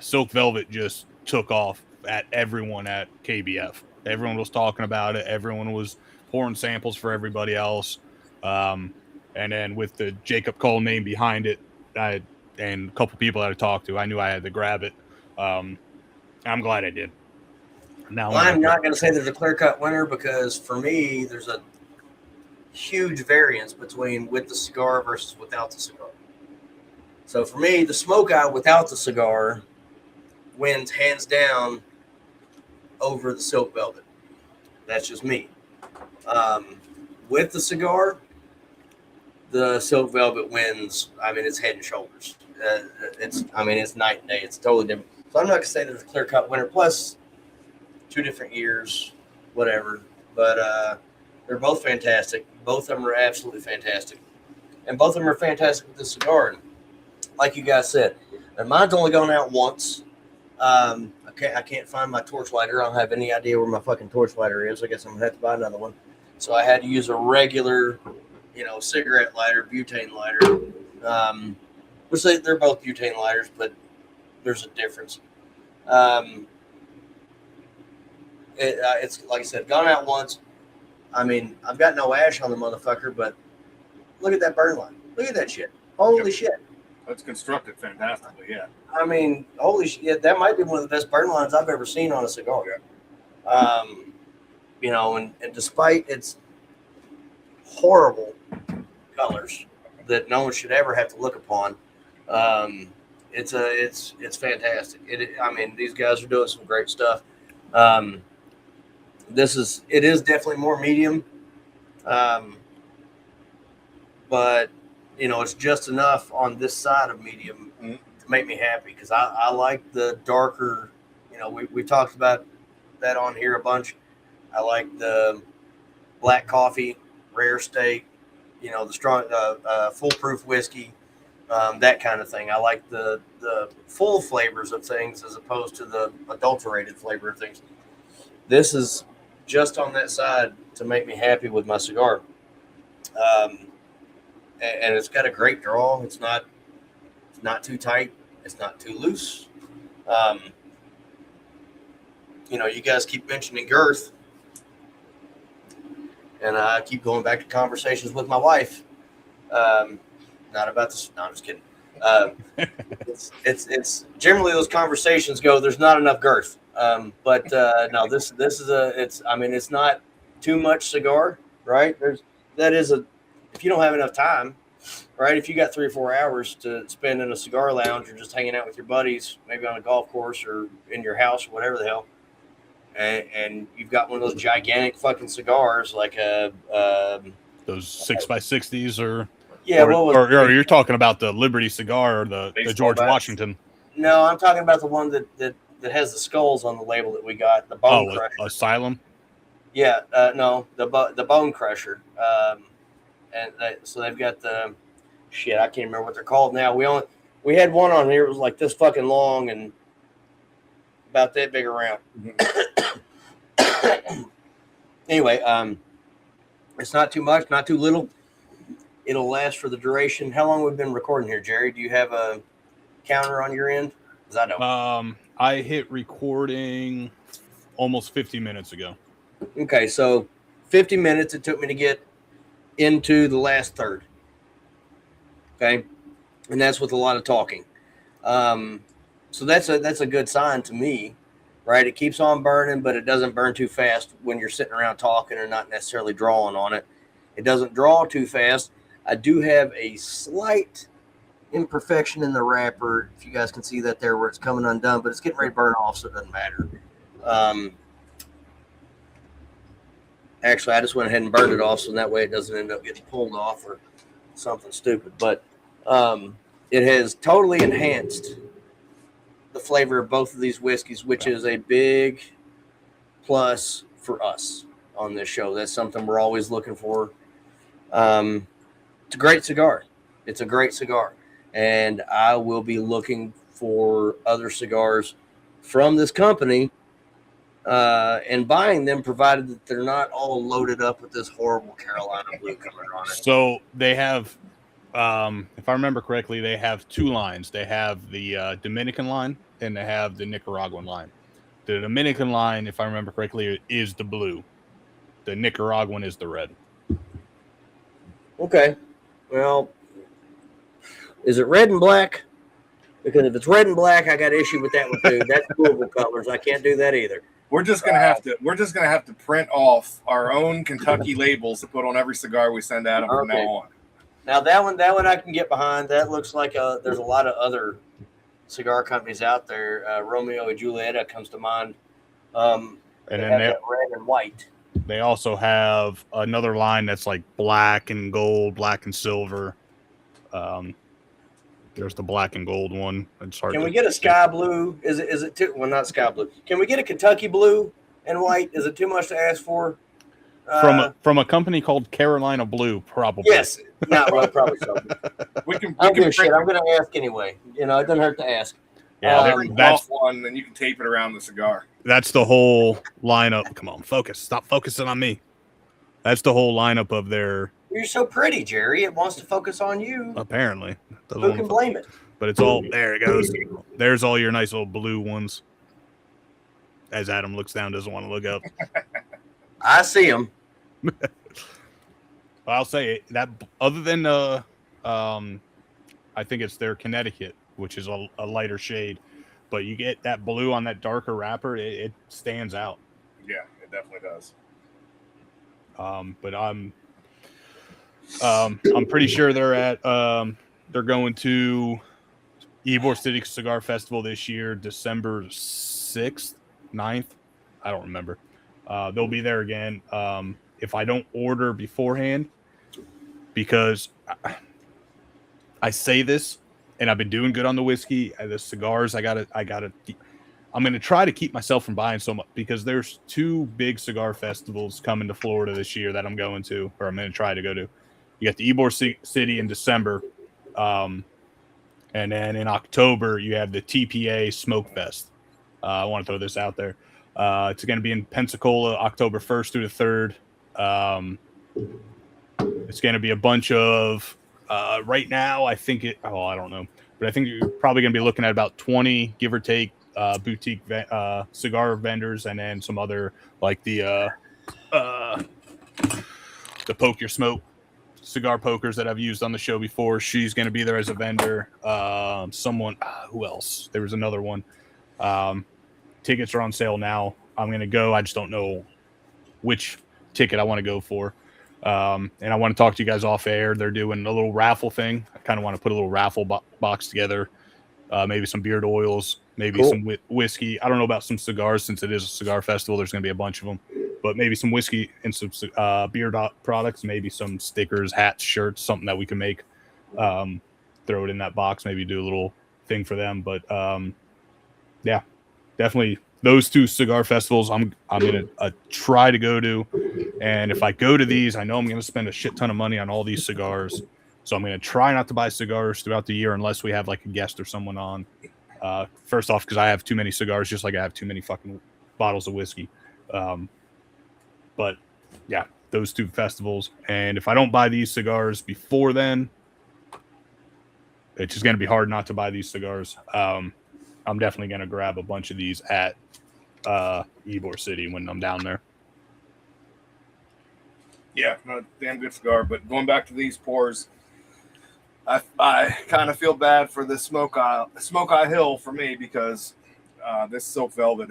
Silk velvet just took off at everyone at KBF. Everyone was talking about it. Everyone was pouring samples for everybody else. And then with the Jacob Cole name behind it, and a couple people that I talked to, I knew I had to grab it. I'm glad I did. Now I'm not going to say there's a clear-cut winner, because for me, there's a huge variance between with the cigar versus without the cigar. So for me, the Smokeye without the cigar wins hands down over the silk velvet. That's just me. With the cigar, the silk velvet wins. I mean, it's head and shoulders. It's night and day. It's totally different. So I'm not gonna say there's a clear cut winner. Plus, 2 different years, whatever. But They're both fantastic. Both of them are absolutely fantastic. And both of them are fantastic with the cigar. And like you guys said, and mine's only gone out once. I can't find my torch lighter. I don't have any idea where my fucking torch lighter is. I guess I'm going to have to buy another one. So I had to use a regular, cigarette lighter, butane lighter. Which they're both butane lighters, but there's a difference. It's like I said, gone out once. I mean, I've got no ash on the motherfucker, but look at that burn line. Look at that shit. Holy shit. That's constructed fantastically, yeah. I mean, holy shit. That might be one of the best burn lines I've ever seen on a cigar. And despite its horrible colors that no one should ever have to look upon, it's fantastic. These guys are doing some great stuff. It is definitely more medium, but it's just enough on this side of medium to make me happy, because I like the darker. We talked about that on here a bunch. I like the black coffee, rare steak, the strong, foolproof whiskey, that kind of thing. I like the full flavors of things as opposed to the adulterated flavor of things. This is just on that side to make me happy with my cigar. And it's got a great draw. It's not too tight. It's not too loose. You guys keep mentioning girth, and I keep going back to conversations with my wife. Not about this. No, I'm just kidding. It's generally those conversations go, there's not enough girth. But no, this is it's not too much cigar, right? If you don't have enough time, right? If you got 3 or 4 hours to spend in a cigar lounge or just hanging out with your buddies, maybe on a golf course or in your house or whatever the hell, and you've got one of those gigantic fucking cigars like those 6x60s or you're talking about the Liberty cigar or the George Washington. No, I'm talking about the one that has the skulls on the label that we got, the Bone Crusher. Asylum? Yeah, no, the Bone Crusher. So they've got the shit. I can't remember what they're called now. We had one on here. It was like this fucking long and about that big around. Anyway, it's not too much, not too little. It'll last for the duration. How long we've been recording here, Jerry? Do you have a counter on your end? Because I don't. I hit recording almost 50 minutes ago. Okay, so 50 minutes it took me to get into the last third. Okay, and that's with a lot of talking. So that's a good sign to me, right? It keeps on burning, but it doesn't burn too fast when you're sitting around talking or not necessarily drawing on it. It doesn't draw too fast. I do have a slight imperfection in the wrapper, if you guys can see that there where it's coming undone, but it's getting ready to burn off, so it doesn't matter. Actually, I just went ahead and burned it off, so that way it doesn't end up getting pulled off or something stupid. But it has totally enhanced the flavor of both of these whiskeys, which is a big plus for us on this show. That's something we're always looking for. It's a great cigar. It's a great cigar. And I will be looking for other cigars from this company and buying them, provided that they're not all loaded up with this horrible Carolina blue coming on it. So they have, if I remember correctly, they have 2 lines. They have the Dominican line and they have the Nicaraguan line. The Dominican line, if I remember correctly, is the blue. The Nicaraguan is the red. Okay. Well, is it red and black? Because if it's red and black, I got issue with that one too. That's Louisville colors. I can't do that either. We're just gonna have to print off our own Kentucky labels to put on every cigar we send out from now on. Now that one I can get behind. That looks like there's a lot of other cigar companies out there. Romeo and Julieta comes to mind. And then they have red and white. They also have another line that's like black and gold, black and silver. There's the black and gold one. It's hard. Can we get a sky blue? Is it too? Well, not sky blue. Can we get a Kentucky blue and white? Is it too much to ask for? From a company called Carolina Blue, probably. Yes. No, well, probably so. We can I'm going to ask anyway. You know, it doesn't hurt to ask. Yeah, that's one, and you can tape it around the cigar. That's the whole lineup. Come on, focus. Stop focusing on me. That's the whole lineup of their. You're so pretty, Jerry. It wants to focus on you. Apparently. Who can blame it? But it's all there. It goes. There's all your nice little blue ones. As Adam looks down, doesn't want to look up. I see them. I'll say that other than I think it's their Connecticut, which is a lighter shade, but you get that blue on that darker wrapper, it stands out. Yeah, it definitely does. But I'm pretty sure they're going to Ybor City Cigar Festival this year, December 6th, 9th. I don't remember. They'll be there again. If I don't order beforehand, because I say this, and I've been doing good on the whiskey, the cigars. I'm going to try to keep myself from buying so much, because there's 2 big cigar festivals coming to Florida this year that I'm going to, or I'm going to try to go to. You got the Ybor City in December. And then in October, you have the TPA Smoke Fest. I want to throw this out there. It's going to be in Pensacola, October 1st through the 3rd. It's going to be a bunch of, right now, I think I don't know, but I think you're probably going to be looking at about 20, give or take, boutique cigar vendors, and then some other, like the Poke Your Smoke cigar pokers that I've used on the show before. She's going to be there as a vendor. Someone, who else? There was another one. Tickets are on sale now. I'm going to go. I just don't know which ticket I want to go for. And I want to talk to you guys off air. They're doing a little raffle thing. I kind of want to put a little raffle box together. Maybe some beard oils, maybe some whiskey. I don't know about some cigars, since it is a cigar festival. There's going to be a bunch of them, but maybe some whiskey and some beard products, maybe some stickers, hats, shirts, something that we can make. Throw it in that box, maybe do a little thing for them. But yeah, definitely those 2 cigar festivals I'm going to try to go to. And if I go to these, I know I'm going to spend a shit ton of money on all these cigars. So I'm going to try not to buy cigars throughout the year unless we have like a guest or someone on. First off, because I have too many cigars, just like I have too many fucking bottles of whiskey. But yeah, those 2 festivals. And if I don't buy these cigars before then, it's just going to be hard not to buy these cigars. I'm definitely going to grab a bunch of these at Ybor City when I'm down there. Yeah, not a damn good cigar. But going back to these pours, I kind of feel bad for the Smokeye Hill for me, because this Silk Velvet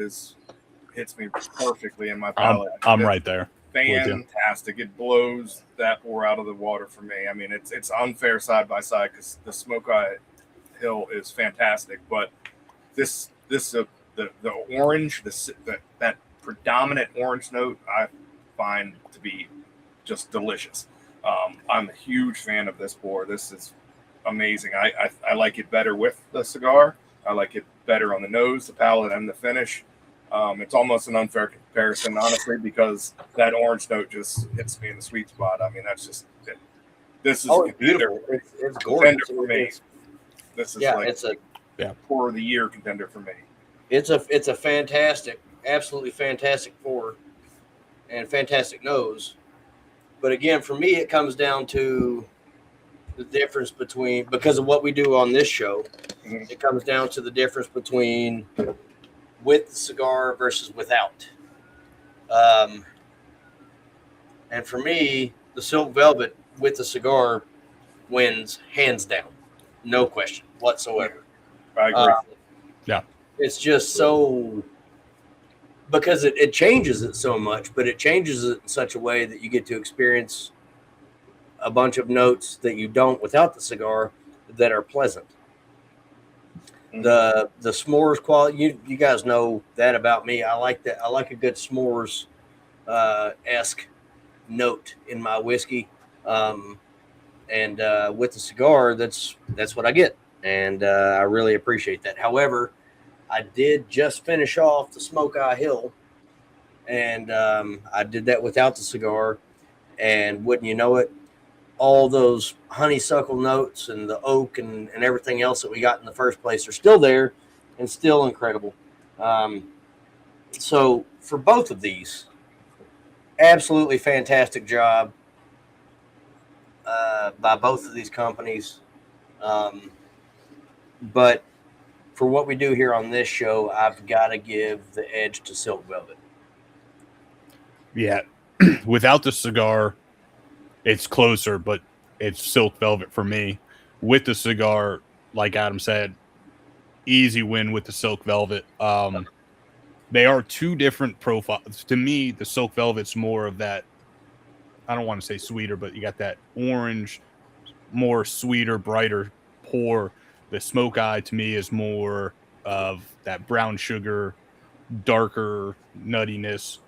hits me perfectly in my palate. I'm right there. Fantastic. It blows that pour out of the water for me. I mean, it's unfair side by side, because the Smokeye Hill is fantastic, but the orange, that predominant orange note, I find to be just delicious. I'm a huge fan of this pour. This is amazing. I like it better with the cigar. I like it better on the nose, the palate, and the finish. It's almost an unfair comparison, honestly, because that orange note just hits me in the sweet spot. I mean, that's just it. This is beautiful. It's gorgeous for me. This is it's a pour of the year contender for me. It's a fantastic, absolutely fantastic pour, and fantastic nose. But again, for me, it comes down to the difference between, because of what we do on this show, it comes down to the difference between with the cigar versus without. And for me, the Silk Velvet with the cigar wins hands down. No question whatsoever. I agree. It's just so, because it changes it so much, but it changes it in such a way that you get to experience a bunch of notes that you don't without the cigar that are pleasant. The s'mores quality, you guys know that about me. I like that. I like a good s'mores esque note in my whiskey. And with the cigar, that's what I get. And I really appreciate that. However, I did just finish off the Smokeye Hill, And I did that without the cigar. And wouldn't you know it, all those honeysuckle notes and the oak and everything else that we got in the first place are still there and still incredible. So for both of these, absolutely fantastic job by both of these companies. But for what we do here on this show, I've got to give the edge to Silk Velvet. Yeah. Without the cigar, it's closer, but it's Silk Velvet for me. With the cigar, like Adam said, easy win with the Silk Velvet. They are two different profiles. To me, the Silk Velvet's more of that, I don't want to say sweeter, but you got that orange, more sweeter, brighter pour. The Smokeye, to me, is more of that brown sugar, darker nuttiness.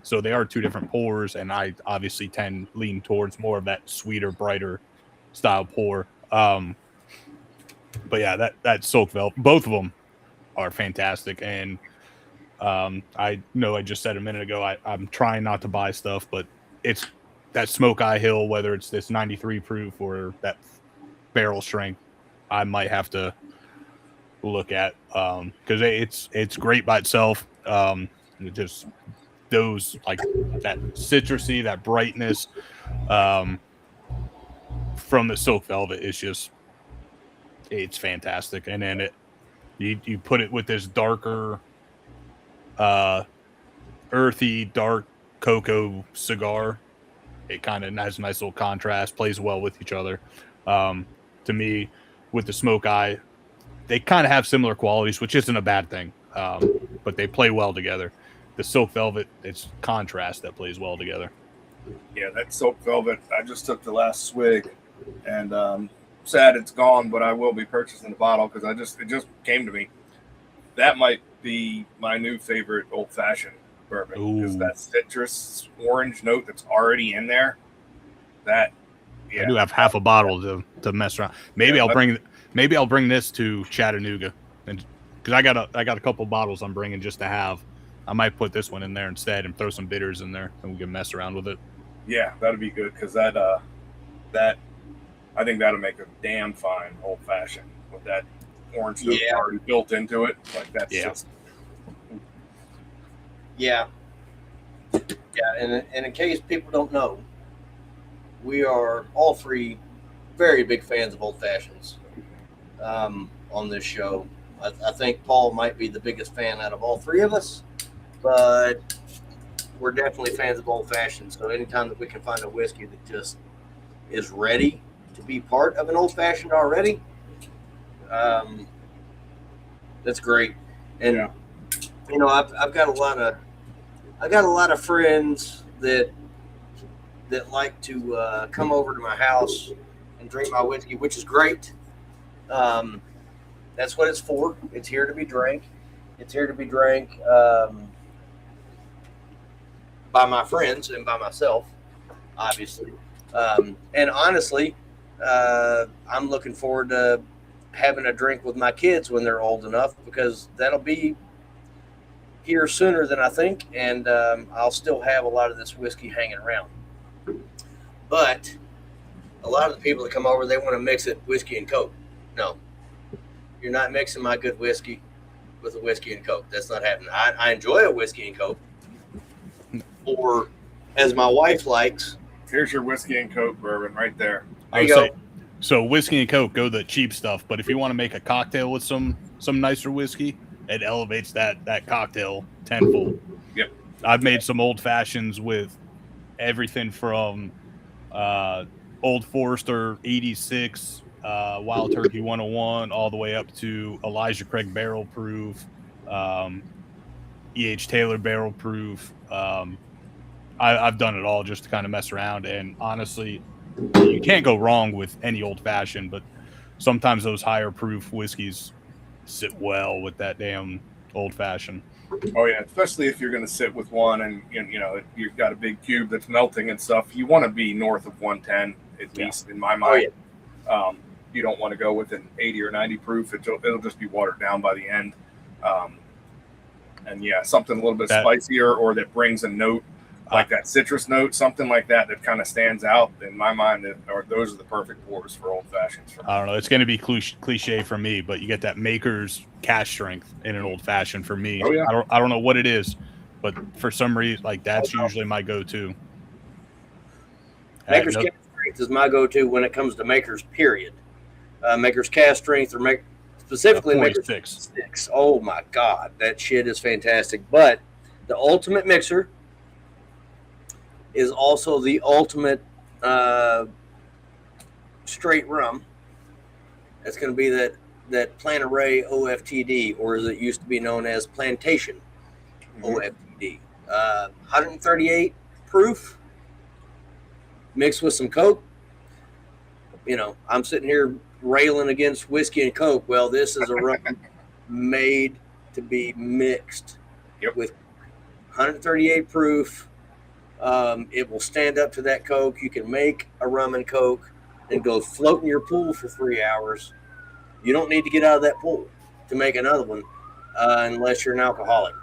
So they are two different pours, and I obviously lean towards more of that sweeter, brighter style pour. But yeah, that Silk Velvet, both of them are fantastic. And I know I just said a minute ago, I'm trying not to buy stuff, but it's that Smokeye Hill, whether it's this 93 proof or that barrel strength, I might have to look at because it's great by itself. Just those, like that citrusy, that brightness from the Silk Velvet is just, it's fantastic. And then you put it with this darker, earthy, dark cocoa cigar. It kind of has a nice little contrast, plays well with each other. To me, with the Smokeye, they kind of have similar qualities, which isn't a bad thing, but they play well together. The Silk Velvet, it's contrast that plays well together. Yeah, that Silk Velvet, I just took the last swig, and sad it's gone, but I will be purchasing the bottle because it just came to me. That might be my new favorite old-fashioned bourbon, because that citrus orange note that's already in there, that, yeah. I do have half a bottle to mess around. Maybe I'll bring this to Chattanooga, and because I got a couple bottles I'm bringing just to have. I might put this one in there instead and throw some bitters in there, and we can mess around with it. Yeah, that'd be good because that I think that'll make a damn fine old fashioned with that orange note already built into it. Like that's just yeah. And in case people don't know, we are all three very big fans of old fashions on this show. I think Paul might be the biggest fan out of all three of us, but we're definitely fans of old fashions. So anytime that we can find a whiskey that just is ready to be part of an old fashioned already, that's great. And you know, I've got a lot of friends that like to come over to my house and drink my whiskey, which is great. That's what it's for. It's here to be drank. It's here to be drank by my friends and by myself, obviously. And honestly, I'm looking forward to having a drink with my kids when they're old enough, because that'll be here sooner than I think, and I'll still have a lot of this whiskey hanging around. But a lot of the people that come over, they want to mix it whiskey and Coke. No, you're not mixing my good whiskey with a whiskey and Coke. That's not happening. I enjoy a whiskey and Coke, or as my wife likes. Here's your whiskey and Coke bourbon right there. There you go. So whiskey and Coke go the cheap stuff, but if you want to make a cocktail with some nicer whiskey, it elevates that cocktail tenfold. Yep. I've made some old fashions with everything from Old Forester 86, Wild Turkey 101, all the way up to Elijah Craig Barrel Proof, E.H. Taylor Barrel Proof. I've done it all just to kind of mess around, and honestly, you can't go wrong with any old fashioned, but sometimes those higher proof whiskeys sit well with that damn old fashioned. Oh yeah, especially if you're going to sit with one and you know you've got a big cube that's melting and stuff. You want to be north of 110 at least in my mind. Oh, yeah. You don't want to go with an 80 or 90 proof. It'll just be watered down by the end. And yeah, something a little bit That- spicier or that brings a note like that citrus note, something like that kind of stands out in my mind. Those are the perfect pours for old fashions. For me. I don't know. It's going to be cliche for me, but you get that maker's cash strength in an old fashioned for me. Oh, yeah. I don't know what it is, but for some reason, like that's usually my go-to. Maker's Cast Strength is my go-to when it comes to makers. Period. Maker's Cast Strength or specifically Maker's 6. Oh my God, that shit is fantastic. But the ultimate mixer is also the ultimate straight rum. That's going to be that Plant Array OFTD, or as it used to be known as Plantation OFTD. 138 proof, mixed with some Coke. You know, I'm sitting here railing against whiskey and Coke. Well, this is a rum made to be mixed with 138 proof. It will stand up to that Coke. You can make a rum and Coke and go float in your pool for 3 hours. You don't need to get out of that pool to make another one unless you're an alcoholic.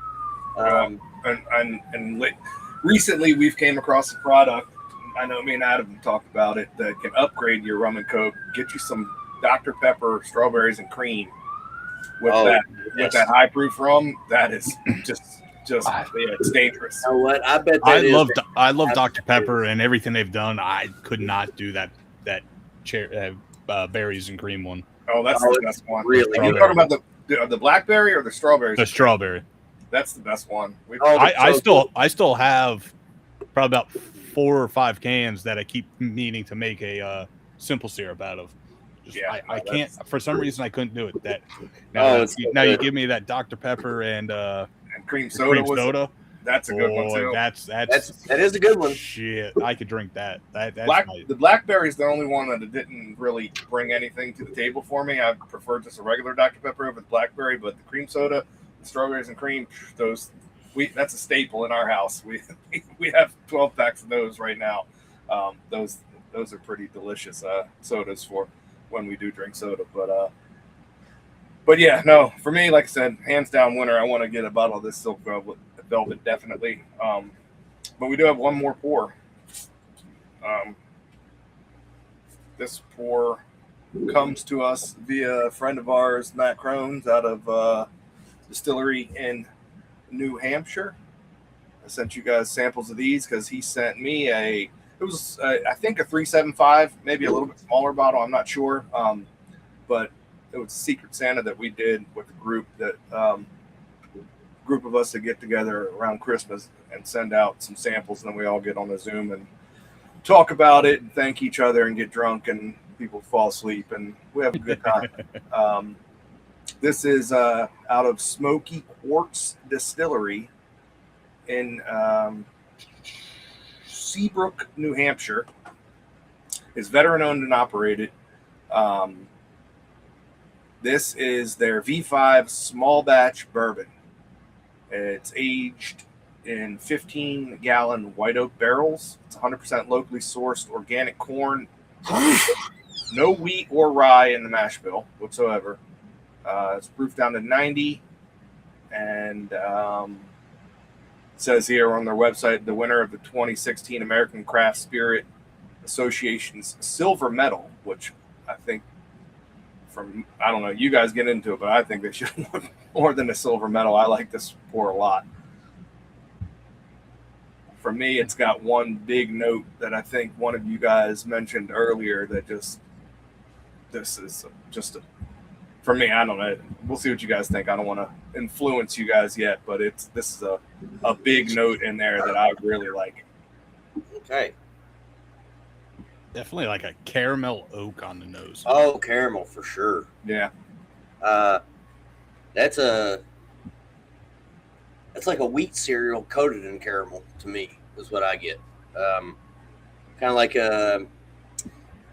Recently, we've came across a product. I know me and Adam talked about it that can upgrade your rum and Coke, get you some Dr. Pepper, strawberries, and cream with that high proof rum. That is just it's dangerous. You know what? I bet I love Dr. Pepper and everything they've done. I could not do that berries and cream one. Oh, that's the best one. Really? Are you talking about the blackberry or the strawberries? The strawberry. That's the best one. I still have probably about 4 or 5 cans that I keep needing to make a simple syrup out of. I can't for some reason I couldn't do it. Now you give me that Dr. Pepper and cream soda. That's a good one too. That is a good one. Shit, I could drink that. The blackberry is the only one that didn't really bring anything to the table for me. I prefer just a regular Dr. Pepper over the blackberry, but the cream soda, the strawberries and cream, that's a staple in our house. We have 12 packs of those right now. Those are pretty delicious sodas for when we do drink soda. But yeah, no, for me, like I said, hands down winner. I want to get a bottle of this Silk Velvet, definitely. But we do have one more pour. This pour comes to us via a friend of ours, Matt Crones, out of Distillery in New Hampshire. I sent you guys samples of these because he sent me I think a 375, maybe a little bit smaller bottle. I'm not sure. But it was a Secret Santa that we did with a group of us to get together around Christmas and send out some samples, and then we all get on the Zoom and talk about it and thank each other and get drunk and people fall asleep and we have a good time. This is out of Smoky Quartz Distillery in Seabrook, New Hampshire. It's veteran owned and operated. This is their V5 small batch bourbon. It's aged in 15-gallon white oak barrels. It's 100% locally sourced organic corn. No wheat or rye in the mash bill whatsoever. It's proofed down to 90. And it says here on their website, the winner of the 2016 American Craft Spirit Association's silver medal, which I think I don't know, you guys get into it, but I think they should have more than a silver medal. I like this pour a lot. For me, it's got one big note that I think one of you guys mentioned earlier that for me, I don't know. We'll see what you guys think. I don't want to influence you guys yet, but this is a big note in there that I really like. Okay. Definitely like a caramel oak on the nose. Oh, caramel for sure. Yeah. That's like a wheat cereal coated in caramel to me is what I get. Kind of like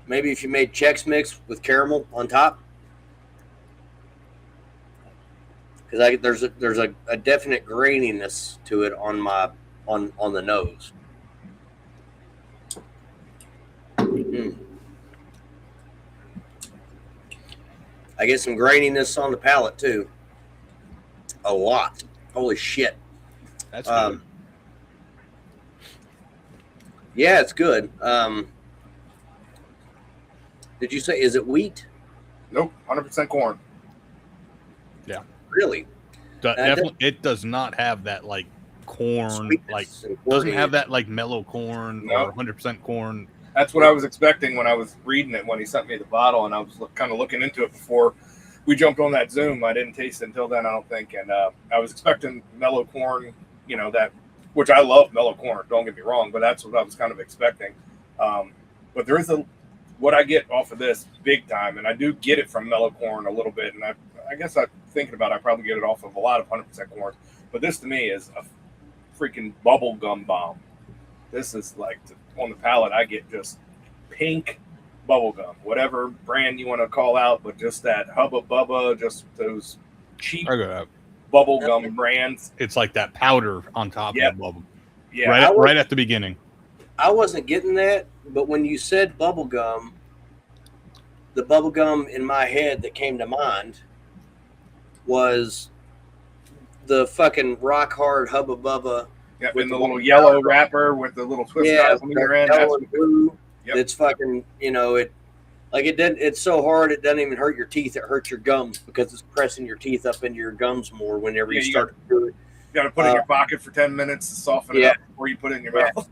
maybe if you made Chex Mix with caramel on top. Because there's a definite graininess to it on the nose. I get some graininess on the palate too. A lot. Holy shit. That's good. Yeah, it's good. Did you say, is it wheat? Nope, 100% corn. Yeah. Really? Definitely, it does not have that like corn, like doesn't have that like mellow corn or 100% corn. That's what I was expecting when I was reading it when he sent me the bottle, and I was kind of looking into it before we jumped on that Zoom. I didn't taste it until then, I don't think, and I was expecting mellow corn, that, which I love mellow corn. Don't get me wrong, but that's what I was kind of expecting. But there is what I get off of this big time, and I do get it from mellow corn a little bit, and I guess I'm thinking about it, I probably get it off of a lot of 100% corn, but this to me is a freaking bubble gum bomb. This is like on the palate, I get just pink bubble gum, whatever brand you want to call out, but just that Hubba Bubba, just those cheap bubble gum brands. It's like that powder on top of the bubble. Yeah, right at the beginning. I wasn't getting that, but when you said bubble gum, the bubble gum in my head that came to mind was the fucking rock hard Hubba Bubba. Yep, in the little yellow wrapper with the little twist ties on either end. Yellow and blue. Yep. It's fucking, it's so hard it doesn't even hurt your teeth. It hurts your gums because it's pressing your teeth up into your gums more whenever you start to do it. You got to put it in your pocket for 10 minutes to soften it up before you put it in your mouth.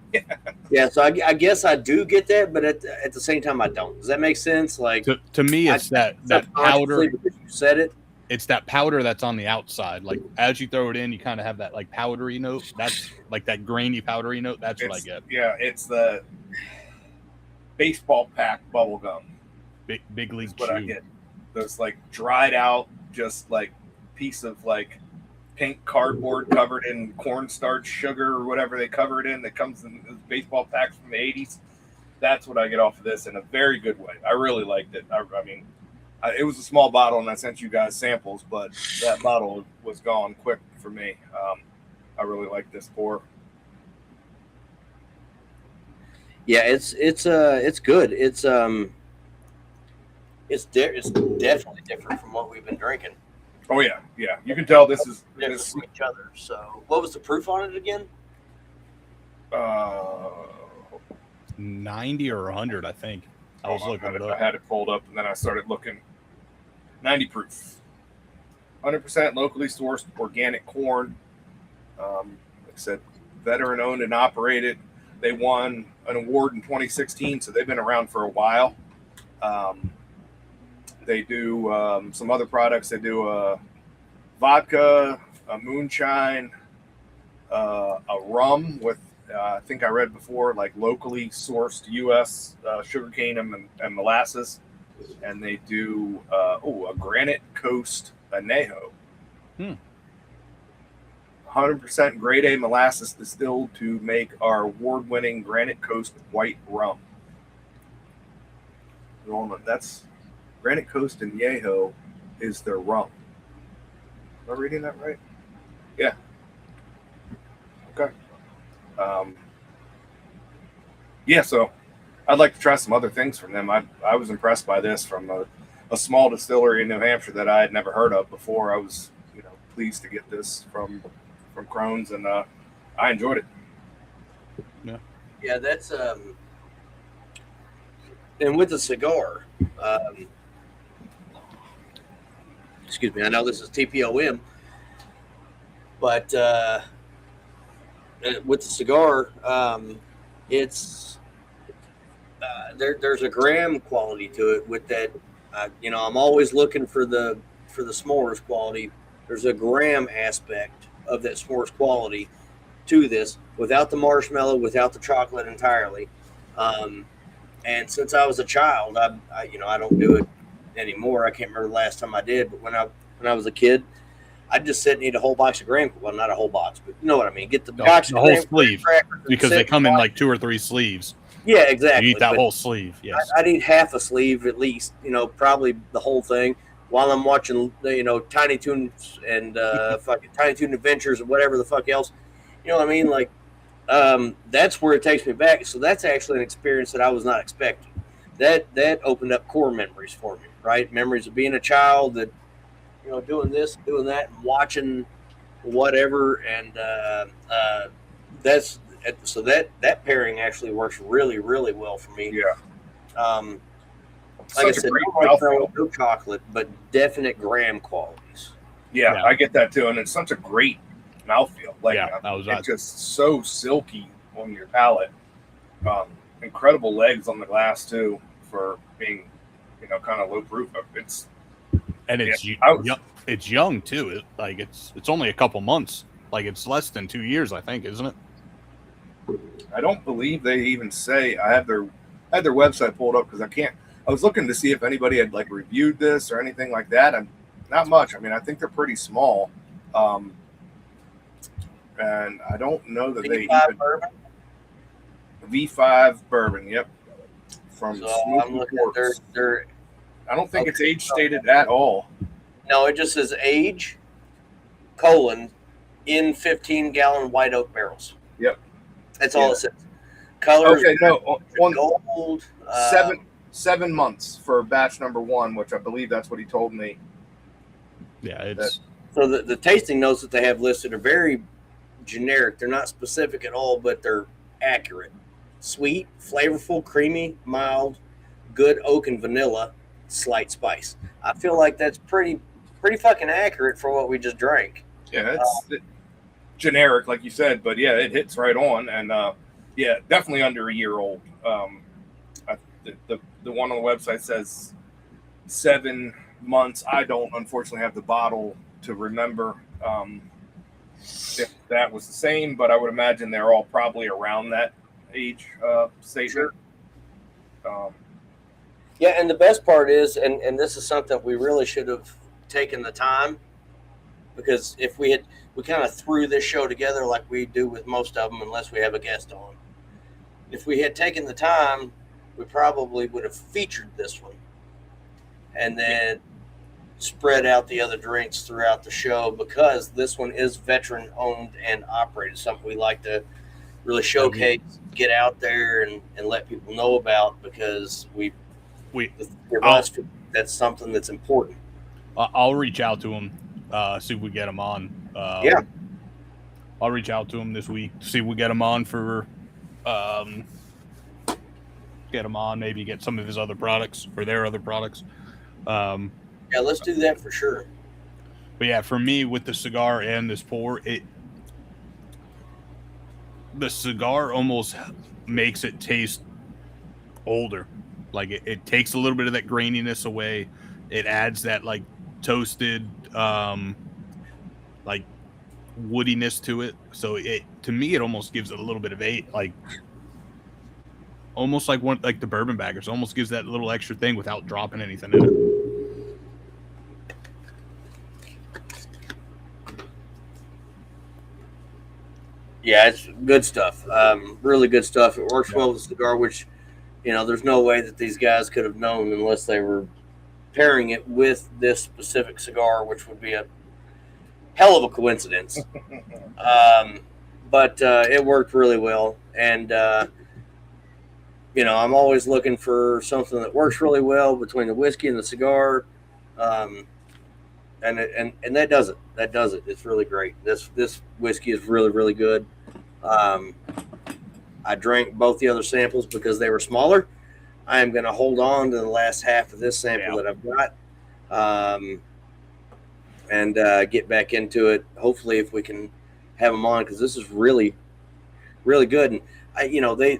Yeah, so I guess I do get that, but at the same time I don't. Does that make sense? Like to me, it's that powder. Because you said it. It's that powder that's on the outside. Like as you throw it in, you kind of have that like powdery note. That's like that grainy powdery note. That's what I get. Yeah, it's the baseball pack bubble gum. Big league. That's what I get. Those like dried out, just like piece of like pink cardboard covered in cornstarch sugar or whatever they cover it in that comes in those baseball packs from the 80s. That's what I get off of this in a very good way. I really liked it. I mean, it was a small bottle, and I sent you guys samples, but that bottle was gone quick for me. I really like this pour. Yeah, it's good. It's definitely different from what we've been drinking. Oh yeah. You can tell this is different from each other. So, what was the proof on it again? 90 or 100, I think. I was looking it up. I had it pulled up, and then I started looking. 90 proof, 100% locally sourced organic corn. Like I said, veteran owned and operated. They won an award in 2016, so they've been around for a while. They do some other products. They do a vodka, a moonshine, a rum with, I think I read before, like locally sourced U.S. Sugarcane and molasses. And they do a Granite Coast Añejo. 100% grade A molasses distilled to make our award-winning Granite Coast white rum. That's Granite Coast Añejo is their rum. Am I reading that right? Yeah. Okay. So I'd like to try some other things from them. I was impressed by this from a small distillery in New Hampshire that I had never heard of before. I was, pleased to get this from Crohn's, and I enjoyed it. Yeah, that's and with the cigar. Excuse me, I know this is TPOM, but with the cigar, it's. There's a gram quality to it with that. I'm always looking for the s'mores quality. There's a gram aspect of that s'mores quality to this, without the marshmallow, without the chocolate entirely. And since I was a child, I don't do it anymore. I can't remember the last time I did, but when I was a kid, I'd just sit and eat a whole box of graham. Well, not a whole box, but you know what I mean. Get the box, the whole sleeve, because they come in like 2 or 3 sleeves. Yeah, exactly. You eat that whole sleeve. Yes, I'd eat half a sleeve at least. Probably the whole thing while I'm watching. Tiny Toons and fucking Tiny Toon Adventures and whatever the fuck else. You know what I mean? Like, that's where it takes me back. So that's actually an experience that I was not expecting. That opened up core memories for me. Right, memories of being a child that, doing this, doing that, and watching whatever, and that's so that pairing actually works really, really well for me. Yeah. Like I Such a said, great no chocolate, but definite gram qualities. Yeah, I get that too, and it's such a great mouthfeel. Like, it's just so silky on your palate. Incredible legs on the glass too for being, kind of low proof. It's young too. It's only a couple months. Like, it's less than 2 years, I think, isn't it? I don't believe they even say. I had their website pulled up because I was looking to see if anybody had like reviewed this or anything like that, and not much. I mean, I think they're pretty small, and I don't know that they even bourbon? V5 bourbon. Yep, from Smoky. I'm looking at their. I don't think it's age stated at all. No, it just says age, in 15-gallon white oak barrels. Yep, that's all it says. Color. Okay, no, gold. 7 months for batch number 1, which I believe that's what he told me. Yeah, it's so the tasting notes that they have listed are very generic. They're not specific at all, but they're accurate. Sweet, flavorful, creamy, mild, good oak and vanilla, slight spice. I feel like that's pretty fucking accurate for what we just drank. Yeah, it's generic, like you said, but yeah, it hits right on, and definitely under a year old. The one on the website says 7 months. I don't unfortunately have the bottle to remember if that was the same, but I would imagine they're all probably around that age statement. Yeah, and the best part is, and this is something we really should have taken the time, because if we kind of threw this show together like we do with most of them, unless we have a guest on. If we had taken the time, we probably would have featured this one and then spread out the other drinks throughout the show, because this one is veteran owned and operated, something we like to really showcase, get out there and let people know about, because that's something that's important. I'll reach out to him, see if we get him on. I'll reach out to him this week, see if we get him on for maybe get some of his other products or their other products. Let's do that for sure. But yeah, for me, with the cigar and this pour, the cigar almost makes it taste older. Like, it takes a little bit of that graininess away. It adds that like toasted like woodiness to it. So to me it almost gives it a little bit of almost like the bourbon baggers, almost gives that little extra thing without dropping anything in it. Yeah, it's good stuff. Really good stuff. It works well with the cigar, which, there's no way that these guys could have known unless they were pairing it with this specific cigar, which would be a hell of a coincidence. But it worked really well. And, I'm always looking for something that works really well between the whiskey and the cigar. And that does it. That does it. It's really great. This whiskey is really, really good. I drank both the other samples because they were smaller. I am going to hold on to the last half of this sample that I've got, and get back into it. Hopefully, if we can have them on, because this is really, really good. And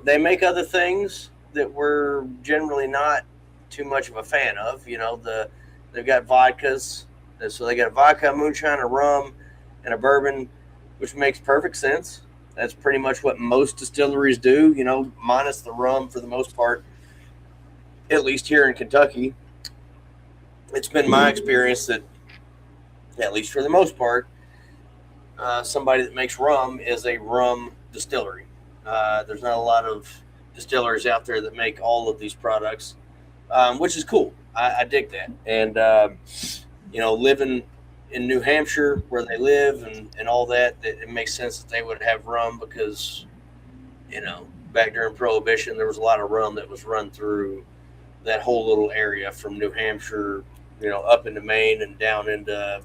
they make other things that we're generally not too much of a fan of. They've got vodkas. So they got a vodka, moonshine, a rum, and a bourbon, which makes perfect sense. That's pretty much what most distilleries do, minus the rum for the most part, at least here in Kentucky. It's been my experience that, at least for the most part, somebody that makes rum is a rum distillery. There's not a lot of distilleries out there that make all of these products, which is cool. I dig that. And, living in New Hampshire where they live and all that, it makes sense that they would have rum because, back during Prohibition, there was a lot of rum that was run through that whole little area from New Hampshire, up into Maine and down into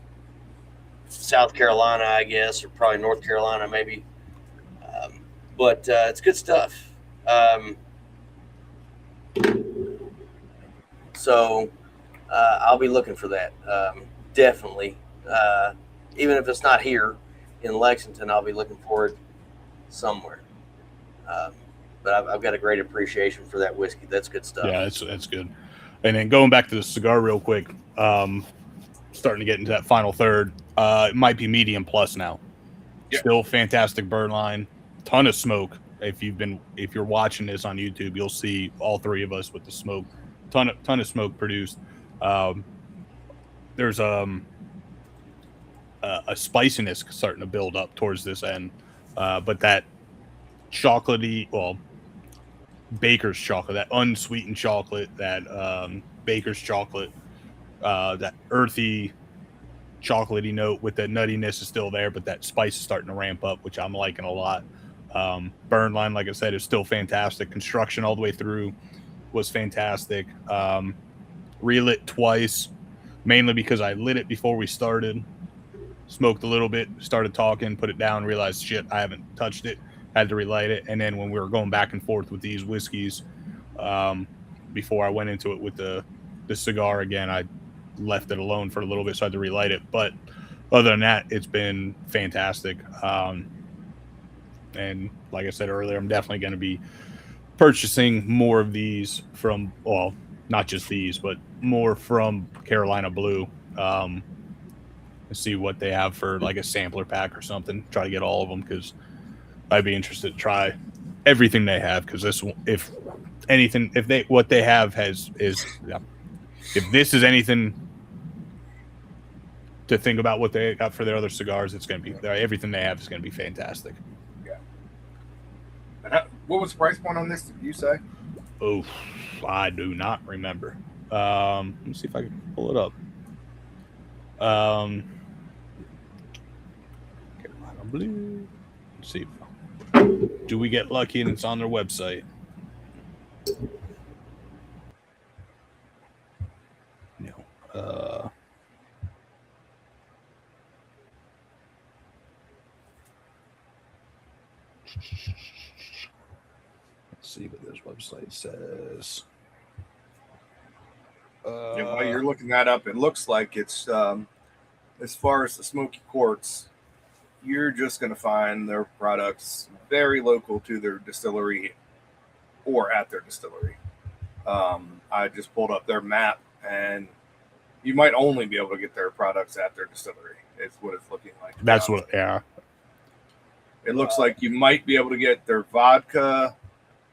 South Carolina, I guess, or probably North Carolina, maybe. But it's good stuff. So I'll be looking for that. Definitely. Even if it's not here in Lexington, I'll be looking for it somewhere. But I've got a great appreciation for that whiskey. That's good stuff. Yeah, that's good. And then going back to the cigar real quick, starting to get into that final third. It might be medium plus now. Yep. Still fantastic burn line, ton of smoke. If you're watching this on YouTube, you'll see all three of us with the smoke. Ton of smoke produced. There's a spiciness starting to build up towards this end, but that chocolatey, well, baker's chocolate, that unsweetened chocolate, that baker's chocolate, that earthy chocolatey note with the nuttiness is still there, but that spice is starting to ramp up, which I'm liking a lot. Burn line, like I said, is still fantastic. Construction all the way through was fantastic. Relit twice, mainly because I lit it before we started, smoked a little bit, started talking, put it down, realized shit, I haven't touched it, had to relight it. And then when we were going back and forth with these whiskeys, before I went into it with the cigar again, I left it alone for a little bit, so I had to relight it. But other than that, it's been fantastic. And like I said earlier, I'm definitely going to be purchasing more of these from, well, not just these, but more from Carolina Blue. See what they have for like a sampler pack or something. Try to get all of them, because I'd be interested to try everything they have. Because this, if anything, what they have is if this is anything to think about what they got for their other cigars, it's going to be everything they have is going to be fantastic. Yeah. And what was the price point on this? Did you say? Oh, I do not remember. Let me see if I can pull it up. Carolina Blue. Let's see. Do we get lucky and it's on their website? No. Let's see what this website says. While you're looking that up, it looks like it's as far as the Smoky Quartz, you're just going to find their products very local to their distillery or at their distillery. I just pulled up their map, and you might only be able to get their products at their distillery. It's what it's looking like. That's what, yeah. It looks like you might be able to get their vodka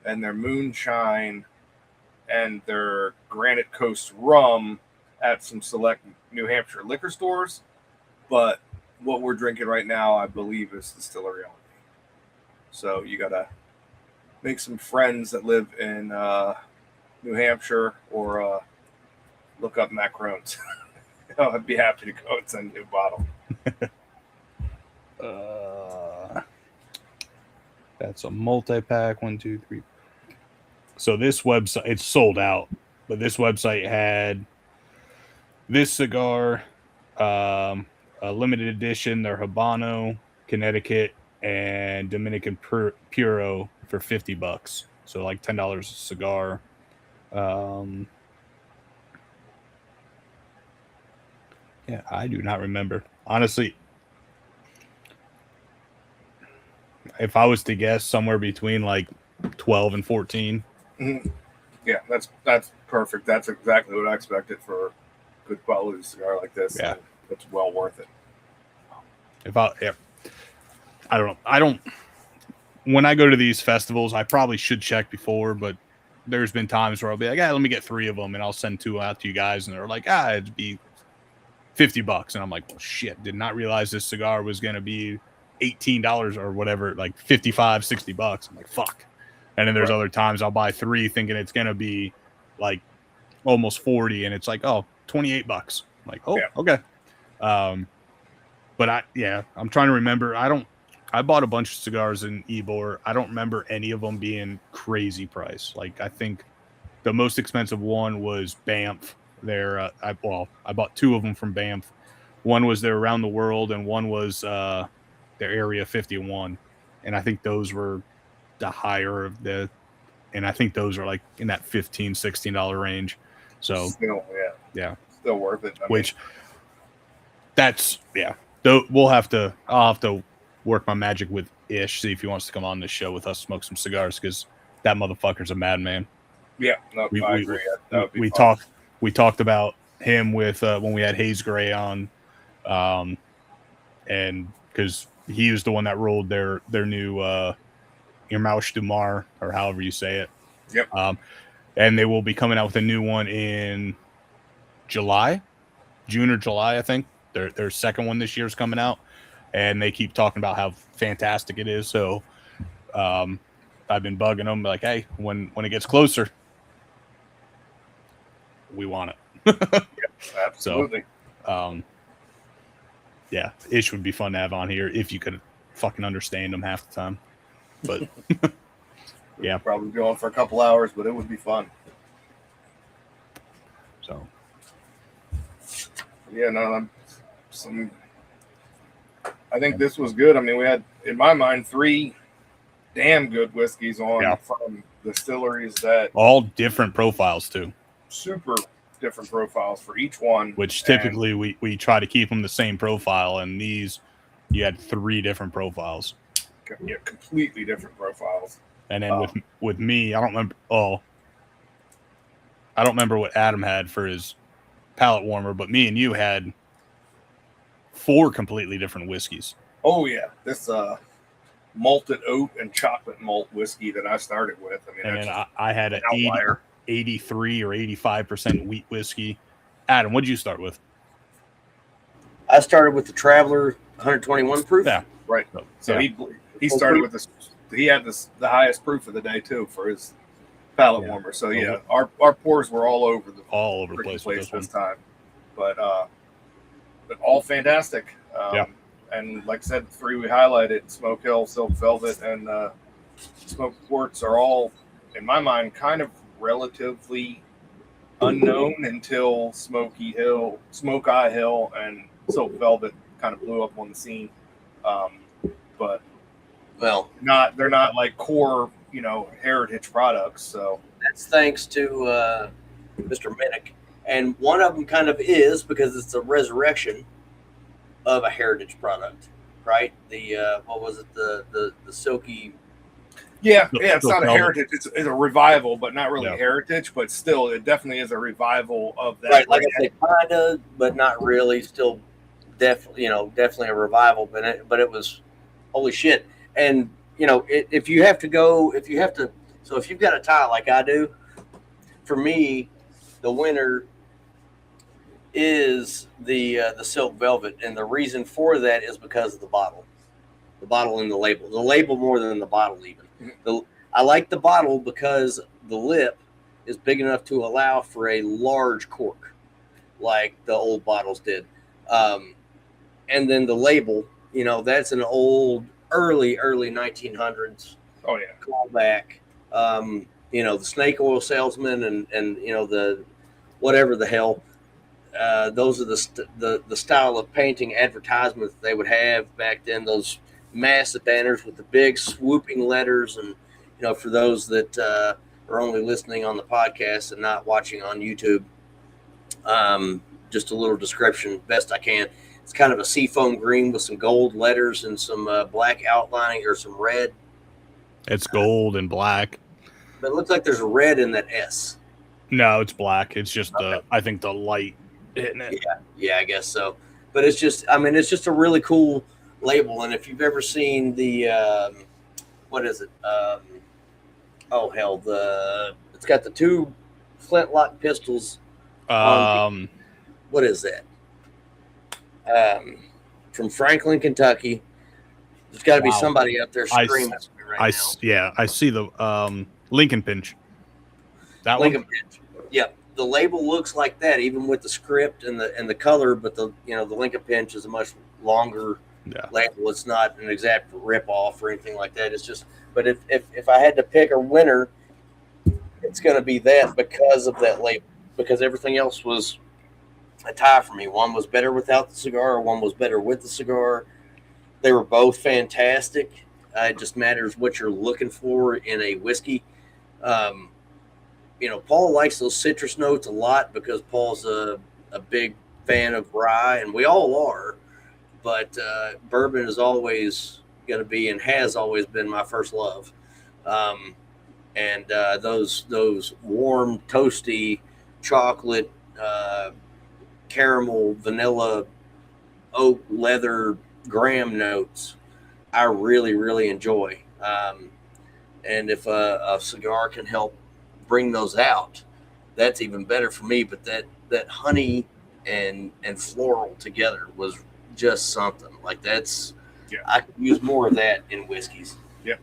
and their moonshine and their Granite Coast rum at some select New Hampshire liquor stores. But what we're drinking right now, I believe, is distillery only. So you got to make some friends that live in New Hampshire, or look up Macrones. I'd be happy to go and send you a bottle. That's a multi-pack. 1, 2, 3. So this website, it's sold out, but this website had this cigar, a limited edition, their Habano, Connecticut, and Dominican Puro for $50. So like $10 a cigar. Yeah, I do not remember. Honestly, if I was to guess, somewhere between like 12 and 14. Mm-hmm. Yeah, that's perfect. That's exactly what I expected for a good quality cigar like this. Yeah, it's well worth it. I don't. When I go to these festivals, I probably should check before, but there's been times where I'll be like, let me get 3 of them, and I'll send 2 out to you guys, and they're like, it'd be $50, and I'm like, well, shit, did not realize this cigar was gonna be $18 or whatever, like $55, $60. I'm like, fuck. And then there's other times I'll buy 3 thinking it's gonna be like almost 40, and it's like, $28. I'm like, okay. But I'm trying to remember. I bought a bunch of cigars in Ybor. I don't remember any of them being crazy price. Like, I think the most expensive one was Banff. I bought 2 of them from Banff. One was their Around the World, and one was their Area 51. And I think those were the higher of the, and I think those are like in that $15-$16 range. So Still, yeah, still worth it. Which that's Though I'll have to work my magic with Ish, see if he wants to come on this show with us, smoke some cigars, because that motherfucker's a madman. Yeah, no, I agree. We talked about him with when we had Hayes Gray on, and because he was the one that rolled their new Irmausch du Mar, or however you say it. Yep. And they will be coming out with a new one in June or July, I think. Their second one this year is coming out, and they keep talking about how fantastic it is. So I've been bugging them like, hey, when it gets closer, we want it. Yep, absolutely. So, Ish would be fun to have on here if you could fucking understand them half the time. But yeah, probably go on for a couple hours, but it would be fun. So yeah, no, I think this was good. I mean, we had, in my mind, 3 damn good whiskeys on from distilleries that all different profiles too. Super different profiles for each one. Which typically we try to keep them the same profile, and these you had 3 different profiles. Yeah, completely different profiles. And then with me, I don't remember. Oh, I don't remember what Adam had for his palate warmer, but me and you had 4 completely different whiskeys. Oh yeah, this malted oat and chocolate malt whiskey that I started with. I mean, and then I had an 83 or 85% wheat whiskey. Adam, what did you start with? I started with the Traveler 121 proof. Yeah, right. So he started with this. He had the highest proof of the day too for his palate warmer. So yeah, our pours were all over the place this time, but all fantastic. And like I said, the 3 we highlighted, Smoke Hill, Silk Velvet, and Smoke Quartz are all, in my mind, kind of relatively unknown until Smokeye Hill, and Silk Velvet kind of blew up on the scene. But they're not like core, heritage products. So that's thanks to Mr. Minnick, and one of them kind of is because it's a resurrection of a heritage product, right? The what was it? The silky. Yeah, it's not a heritage. It's a revival, but not really heritage. But still, it definitely is a revival of that. Right, like I said, kinda, but not really. Still, definitely a revival. But it was holy shit. And if you've got a tie like I do, for me, the winner is the Silk Velvet, and the reason for that is because of the bottle and the label more than the bottle even. I like the bottle because the lip is big enough to allow for a large cork, like the old bottles did, and then the label, that's an old early 1900s callback. The snake oil salesman and the whatever the hell. Those are the style of painting advertisements they would have back then. Those massive banners with the big swooping letters, and for those that are only listening on the podcast and not watching on YouTube, just a little description best I can. It's kind of a seafoam green with some gold letters and some black outlining or some red. It's gold and black, but it looks like there's a red in that S. No, it's black. It's just I think the light hitting it. Yeah, I guess so. But it's just a really cool label. And if you've ever seen the what is it? It's got the 2 flintlock pistols. What is that? From Franklin, Kentucky. There's got to be somebody up there screaming at me right now. Yeah, I see the Lincoln Pinch. That Lincoln Pinch. Yep. The label looks like that, even with the script and the color, but the Lincoln Pinch is a much longer label. It's not an exact rip off or anything like that. It's just, but if I had to pick a winner, it's going to be that because of that label, because everything else was a tie for me. One was better without the cigar, one was better with the cigar. They were both fantastic. It just matters what you're looking for in a whiskey. Paul likes those citrus notes a lot because Paul's a big fan of rye, and we all are. But bourbon is always going to be and has always been my first love. And those warm, toasty, chocolate, caramel, vanilla, oak, leather, graham notes, I really, really enjoy. And if a cigar can help bring those out, that's even better for me. But that honey and floral together was just something. Like that's, I could use more of that in whiskeys. Yep.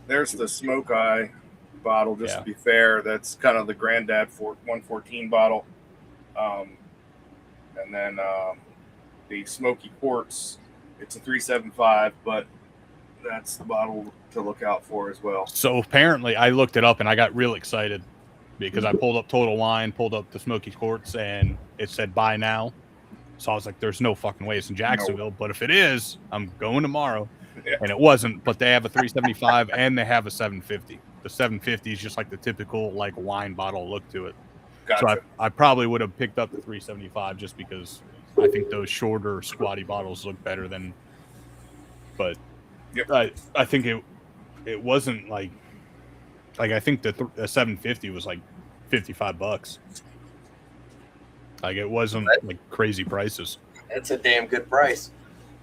There's the Smokeye bottle, just to be fair. That's kind of the granddad for 114 bottle. And then the Smoky Quartz, it's a 375, but that's the bottle to look out for as well. So apparently I looked it up and I got real excited because I pulled up Total Wine, pulled up the Smoky Quartz, and it said buy now. So I was like, there's no fucking way it's in Jacksonville. But if it is, I'm going tomorrow. Yeah. And it wasn't, but they have a 375 and they have a 750. The 750 is just like the typical like wine bottle look to it. Gotcha. So I probably would have picked up the 375 just because I think those shorter squatty bottles look better than, but I think it wasn't like I think the 750 was like $55. Like it wasn't like crazy prices. That's a damn good price.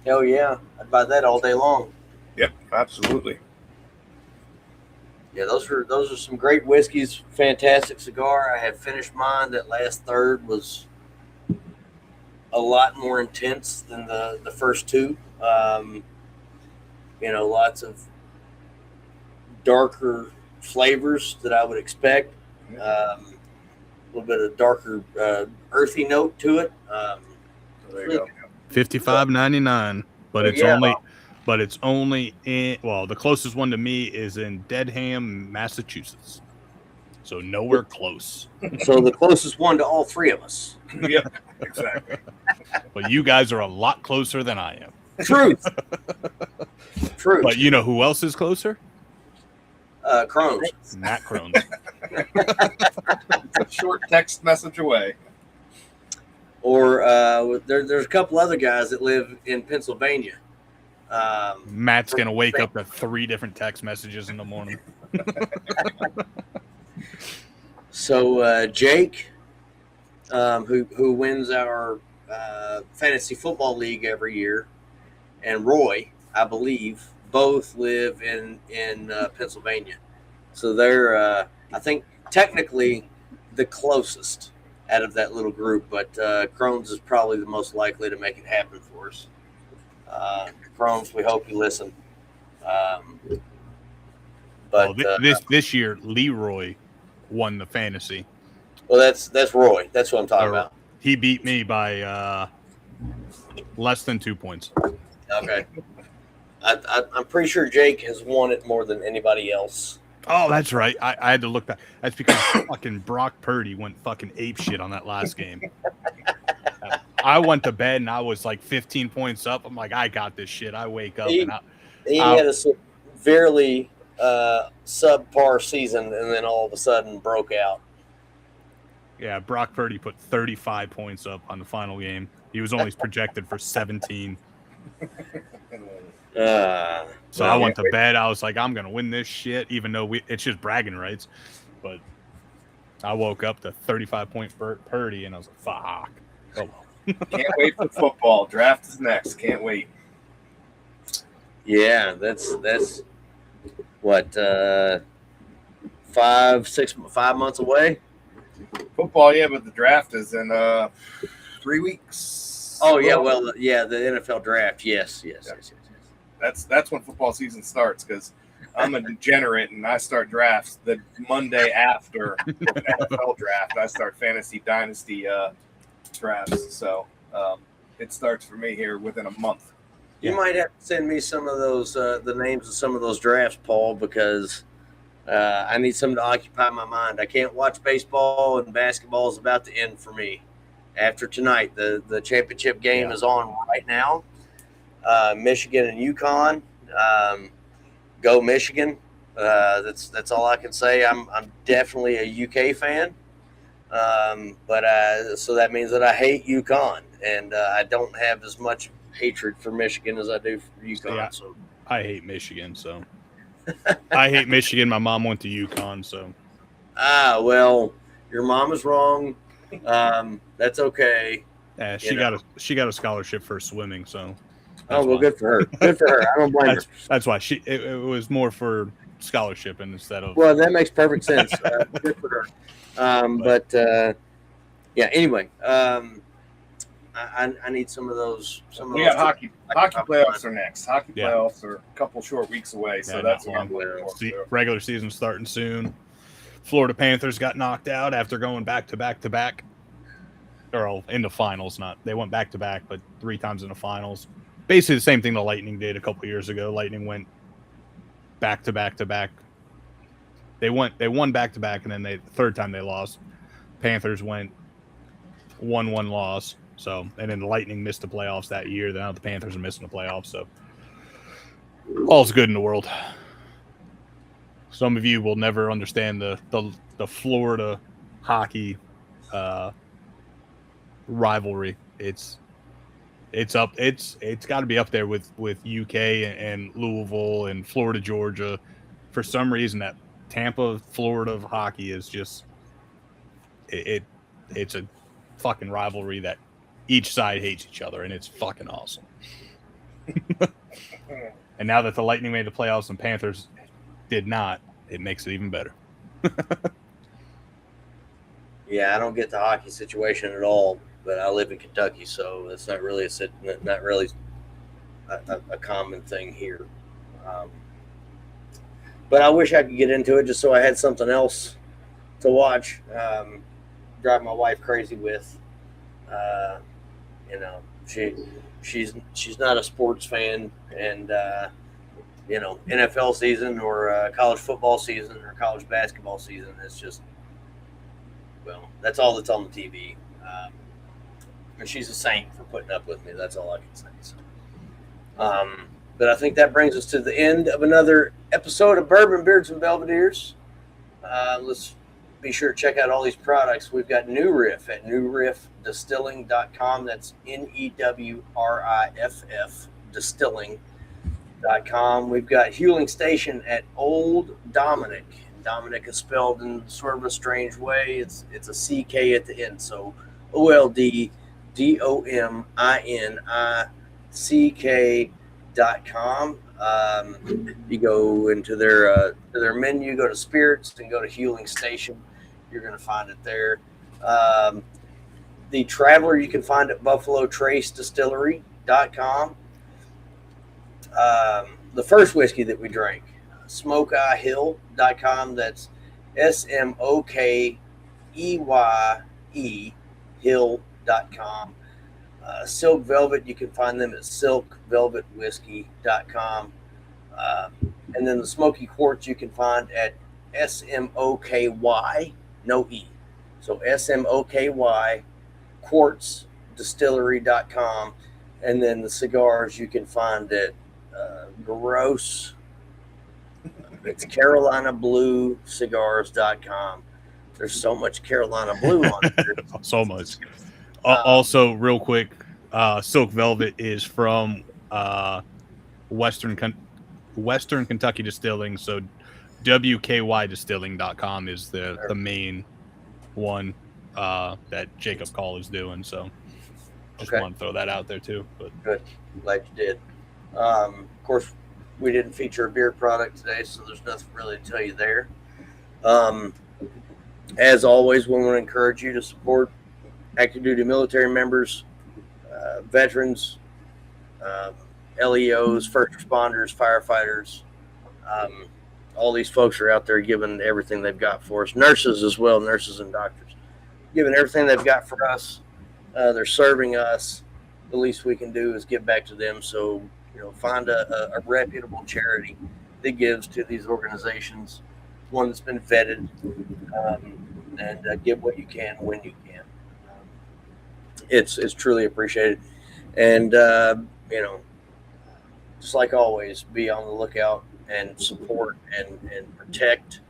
Hell yeah, I'd buy that all day long. Yep, absolutely. Yeah, those are some great whiskeys. Fantastic cigar. I had finished mine. That last third was a lot more intense than the first two. Lots of darker flavors that I would expect. A little bit of darker earthy note to it. There you go. $55.99, but it's only in, well, the closest one to me is in Dedham, Massachusetts. So nowhere close. So the closest one to all three of us. Yep, exactly. But you guys are a lot closer than I am. Truth. But you know who else is closer? Crohn's. Matt Crohn's. A short text message away. Or there's a couple other guys that live in Pennsylvania. Matt's going to wake up to 3 different text messages in the morning. So Jake, who wins our fantasy football league every year, and Roy, I believe, both live in Pennsylvania. So they're, I think, technically the closest out of that little group, but Crohn's is probably the most likely to make it happen for us. Crohn's, we hope you listen. This year, Leroy won the fantasy. Well, that's Roy. That's what I'm talking about. He beat me by less than 2 points. Okay. I'm pretty sure Jake has won it more than anybody else. Oh, that's right. I had to look back. That's because fucking Brock Purdy went fucking ape shit on that last game. I went to bed and I was like 15 points up. I'm like, I got this shit. I wake up and he had a severely subpar season and then all of a sudden broke out. Yeah, Brock Purdy put 35 points up on the final game. He was only projected for 17. So I went to bed. I was like, I'm going to win this shit, even though it's just bragging rights. But I woke up to 35-point Purdy, and I was like, fuck. Oh. Can't wait for football. Draft is next. Can't wait. Yeah, that's what, 5 months away? Football, yeah, but the draft is in 3 weeks. Oh, yeah, well, yeah, the NFL draft. Yes. That's when football season starts, because I'm a degenerate and I start drafts the Monday after the NFL draft. I start fantasy dynasty drafts, so it starts for me here within a month. You might have to send me some of those, the names of some of those drafts, Paul, because I need something to occupy my mind. I can't watch baseball, and basketball is about to end for me. after tonight. The championship game is on right now. Michigan and UConn. Go Michigan. That's all I can say. I'm definitely a UK fan. So that means that I hate UConn, and I don't have as much hatred for Michigan as I do for UConn. Yeah, so I hate Michigan, so I hate Michigan. My mom went to UConn, so well, your mom is wrong. That's okay. yeah, she got a scholarship for swimming, so. Good for her. Good for her. I don't blame her. That's why it was more for scholarship instead of. Well, that makes perfect sense. Good for her. Yeah. Anyway, I need some of those. We got hockey. Hockey playoffs are next. Hockey playoffs are a couple short weeks away, so that's what I'm looking for. Regular season starting soon. Florida Panthers got knocked out after going back to back, or in the finals. They went back to back, but 3 times in the finals. Basically the same thing the Lightning did a couple years ago. Lightning went back to back. They won back to back, and then the third time they lost. Panthers went 1-1 loss. So, and then the Lightning missed the playoffs that year. Now the Panthers are missing the playoffs. So all's good in the world. Some of you will never understand the Florida hockey rivalry. It's got to be up there with UK and Louisville and Florida, Georgia. For some reason, that Tampa, Florida hockey is just it's a fucking rivalry that each side hates each other, and it's fucking awesome. And now that the Lightning made the playoffs and Panthers did not, it makes it even better. Yeah, I don't get the hockey situation at all. But I live in Kentucky, so it's not really a common thing here. But I wish I could get into it just so I had something else to watch. Drive my wife crazy with. She's not a sports fan, and NFL season or college football season or college basketball season is just that's all that's on the TV. And she's a saint for putting up with me. That's all I can say. So, but I think that brings us to the end of another episode of Bourbon, Beards, and Belvederes. Let's be sure to check out all these products. We've got New Riff at newriffdistilling.com. That's NEWRIFF distilling.com. We've got Huling Station at Old Dominic. Dominic is spelled in sort of a strange way. It's a CK at the end. So OLDDOMINICK.com. You go into their menu, go to spirits, and go to Huling Station. You're going to find it there. The Traveler you can find at BuffaloTraceDistillery.com. The first whiskey that we drank, SmokeyeHill.com. That's SMOKEYE Hill.com. Silk Velvet, you can find them at silkvelvetwhiskey.com. And then the Smoky Quartz you can find at SMOKY, no E. So SMOKY quartzdistillery.com. And then the cigars you can find at Gross. It's Carolina Blue Cigars.com. There's so much Carolina Blue on it. So much. Also, real quick, Silk Velvet is from Western Kentucky Distilling. So WKYDistilling.com is the main one that Jacob Call is doing. So just want to throw that out there too. But good. Glad you did. Of course, we didn't feature a beer product today, so there's nothing really to tell you there. As always, we want to encourage you to support active duty military members, veterans, LEOs, first responders, firefighters. All these folks are out there giving everything they've got for us. Nurses as well, nurses and doctors, giving everything they've got for us. They're serving us. The least we can do is give back to them. So, find a reputable charity that gives to these organizations, one that's been vetted, and give what you can when you can. it's truly appreciated. And you know, just like always, be on the lookout and support and protect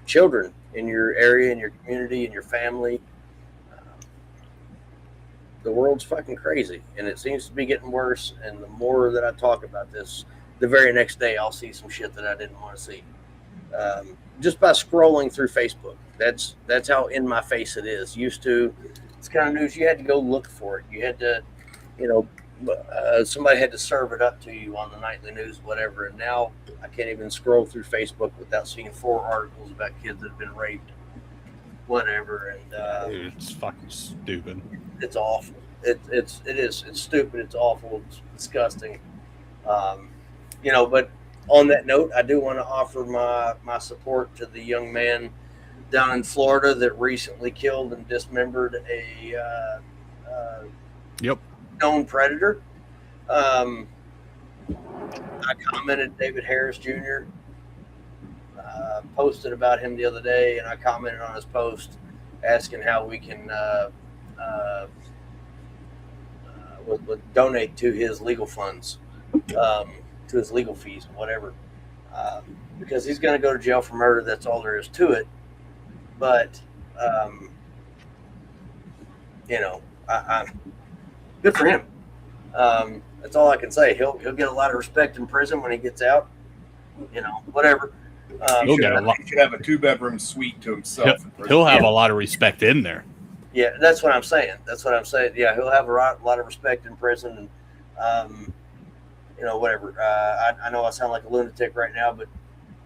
children in your area, in your community, in your family. The world's fucking crazy, and it seems to be getting worse. And the more that I talk about this, the very next day I'll see some shit that I didn't want to see. Just by scrolling through Facebook. That's how in my face it is. Used to, it's kind of news you had to go look for it. You had to, you know, somebody had to serve it up to you on the nightly news, whatever. And now I can't even scroll through Facebook without seeing 4 articles about kids that have been raped, whatever. And Dude, it's fucking stupid. It's awful. It is. It's stupid. It's awful. It's disgusting. You know, but on that note, I do want to offer my support to the young man down in Florida that recently killed and dismembered a known predator. I commented David Harris Jr. Posted about him the other day, and I commented on his post asking how we can would donate to his legal funds, to his legal fees, whatever, because he's going to go to jail for murder. That's all there is to it. But you know, I'm good for him. That's all I can say. He'll get a lot of respect in prison when he gets out. You know, whatever. He should have a 2-bedroom suite to himself. He'll have a lot of respect in there. Yeah, that's what I'm saying. Yeah, he'll have a lot of respect in prison, and you know, whatever. I know I sound like a lunatic right now, but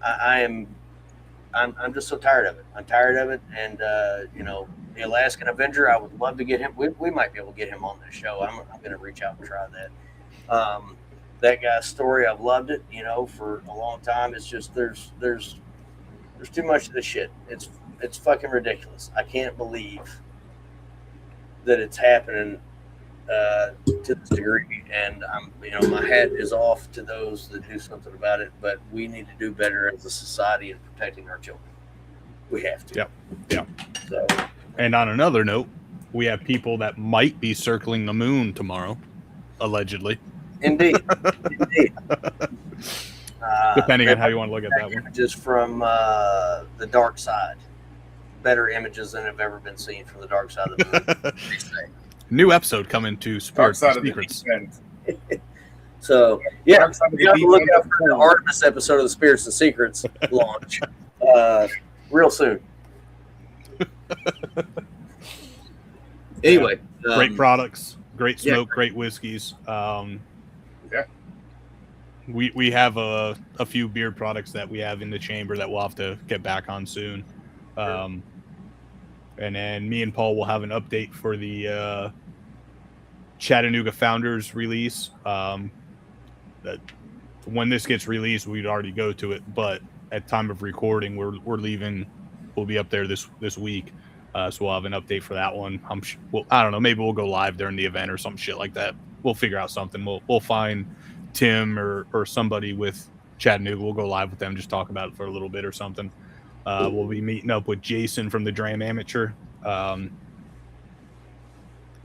I'm just so tired of it. I'm tired of it, and you know, the Alaskan Avenger. I would love to get him. We might be able to get him on this show. I'm going to reach out and try that. That guy's story, I've loved it. You know, for a long time. It's just there's too much of this shit. It's fucking ridiculous. I can't believe that it's happening to this degree, and you know, my hat is off to those that do something about it. But we need to do better as a society in protecting our children. We have to. Yeah. So, and on another note, we have people that might be circling the moon tomorrow, allegedly. Indeed. Depending on how you want to look at that one. Images from the dark side. Better images than have ever been seen from the dark side of the moon. New episode coming to Spirits and Secrets. So, yeah, you have to look out for the Artemis episode of the Spirits and Secrets launch real soon. Anyway. Great products, great smoke, great whiskeys. We have a few beer products that we have in the chamber that we'll have to get back on soon. And then me and Paul will have an update for the Chattanooga Founders release. That when this gets released, we'd already go to it, but at time of recording, we're leaving. We'll be up there this week, so we'll have an update for that one. I don't know. Maybe we'll go live during the event or some shit like that. We'll figure out something. We'll find Tim or somebody with Chattanooga. We'll go live with them, just talk about it for a little bit or something. We'll be meeting up with Jason from the Dram Amateur.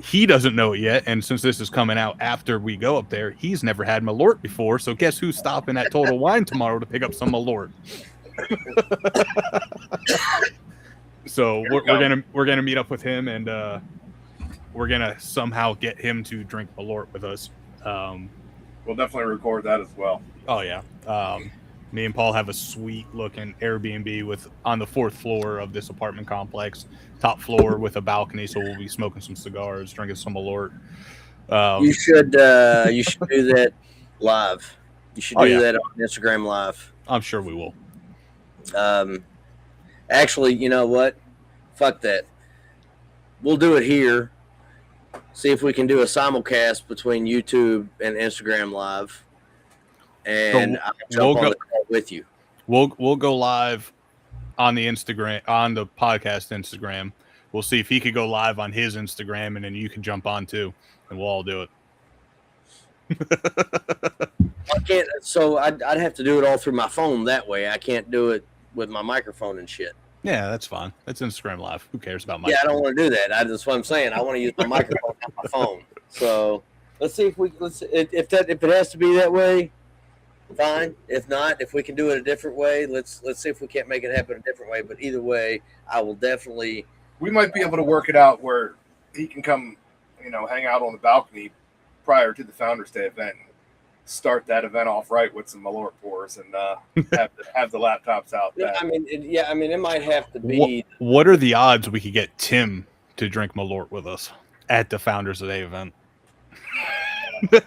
He doesn't know it yet, and since this is coming out after we go up there, he's never had Malort before. So guess who's stopping at Total Wine tomorrow to pick up some Malort? So we're gonna meet up with him, and we're gonna somehow get him to drink Malort with us. We'll definitely record that as well. Oh yeah. Me and Paul have a sweet looking Airbnb on the 4th floor of this apartment complex, top floor with a balcony. So we'll be smoking some cigars, drinking some Malort. You should do that live. You should do that on Instagram Live. I'm sure we will. Actually, you know what? Fuck that. We'll do it here. See if we can do a simulcast between YouTube and Instagram Live. And I'll jump on the call with you. We'll go live on the Instagram, on the podcast Instagram. We'll see if he could go live on his Instagram, and then you can jump on too, and we'll all do it. I can't. So I'd have to do it all through my phone that way. I can't do it with my microphone and shit. Yeah, that's fine. That's Instagram Live. Who cares about my? Yeah, I don't want to do that. That's what I'm saying. I want to use my microphone, not my phone. So let's see if if it has to be that way. Fine. If not, if we can do it a different way, let's see if we can't make it happen a different way. But either way, I will definitely. We might be able to work it out where he can come, hang out on the balcony prior to the Founders Day event. And start that event off right with some Malort pours and have the laptops out. I mean, it might have to be. What are the odds we could get Tim to drink Malort with us at the Founders Day event? He's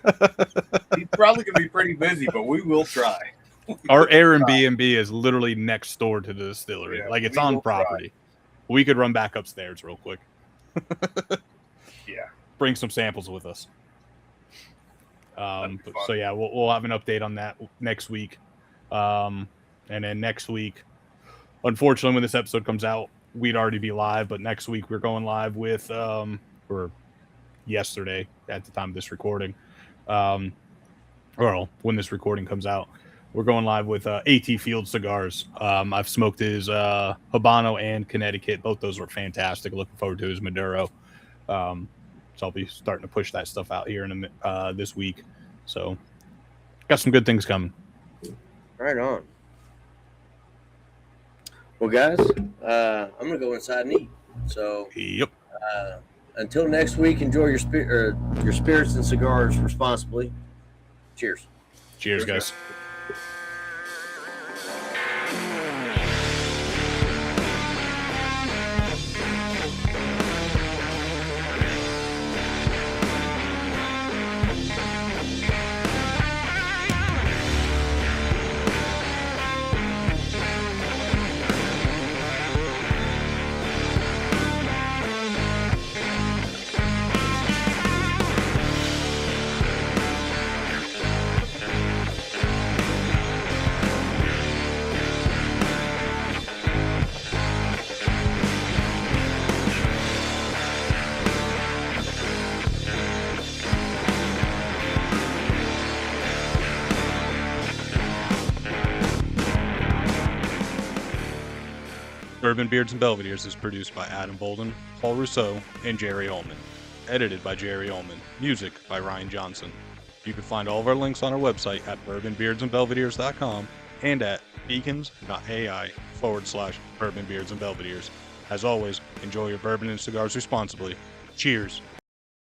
probably gonna be pretty busy, but we will try. Our Airbnb is literally next door to the distillery. Yeah, like it's on property. Try. We could run back upstairs real quick. Yeah. Bring some samples with us. So yeah, we'll have an update on that next week. And then next week, unfortunately, when this episode comes out, we'd already be live. But next week we're going live with, or yesterday at the time of this recording, or when this recording comes out, we're going live with AT Field Cigars. I've smoked his Habano and Connecticut. Both those were fantastic. Looking forward to his Maduro. So I'll be starting to push that stuff out here in this week. So got some good things coming. Right on. Well, guys, I'm gonna go inside and eat. So yep. Until next week, enjoy your spirits and cigars responsibly. Cheers. Cheers, guys. Bourbon Beards and Belvederes is produced by Adam Bolden, Paul Rousseau, and Jerry Ullman. Edited by Jerry Ullman. Music by Ryan Johnson. You can find all of our links on our website at bourbonbeardsandbelvederes.com and at beacons.ai/bourbonbeards and belvederes. As always, enjoy your bourbon and cigars responsibly. Cheers.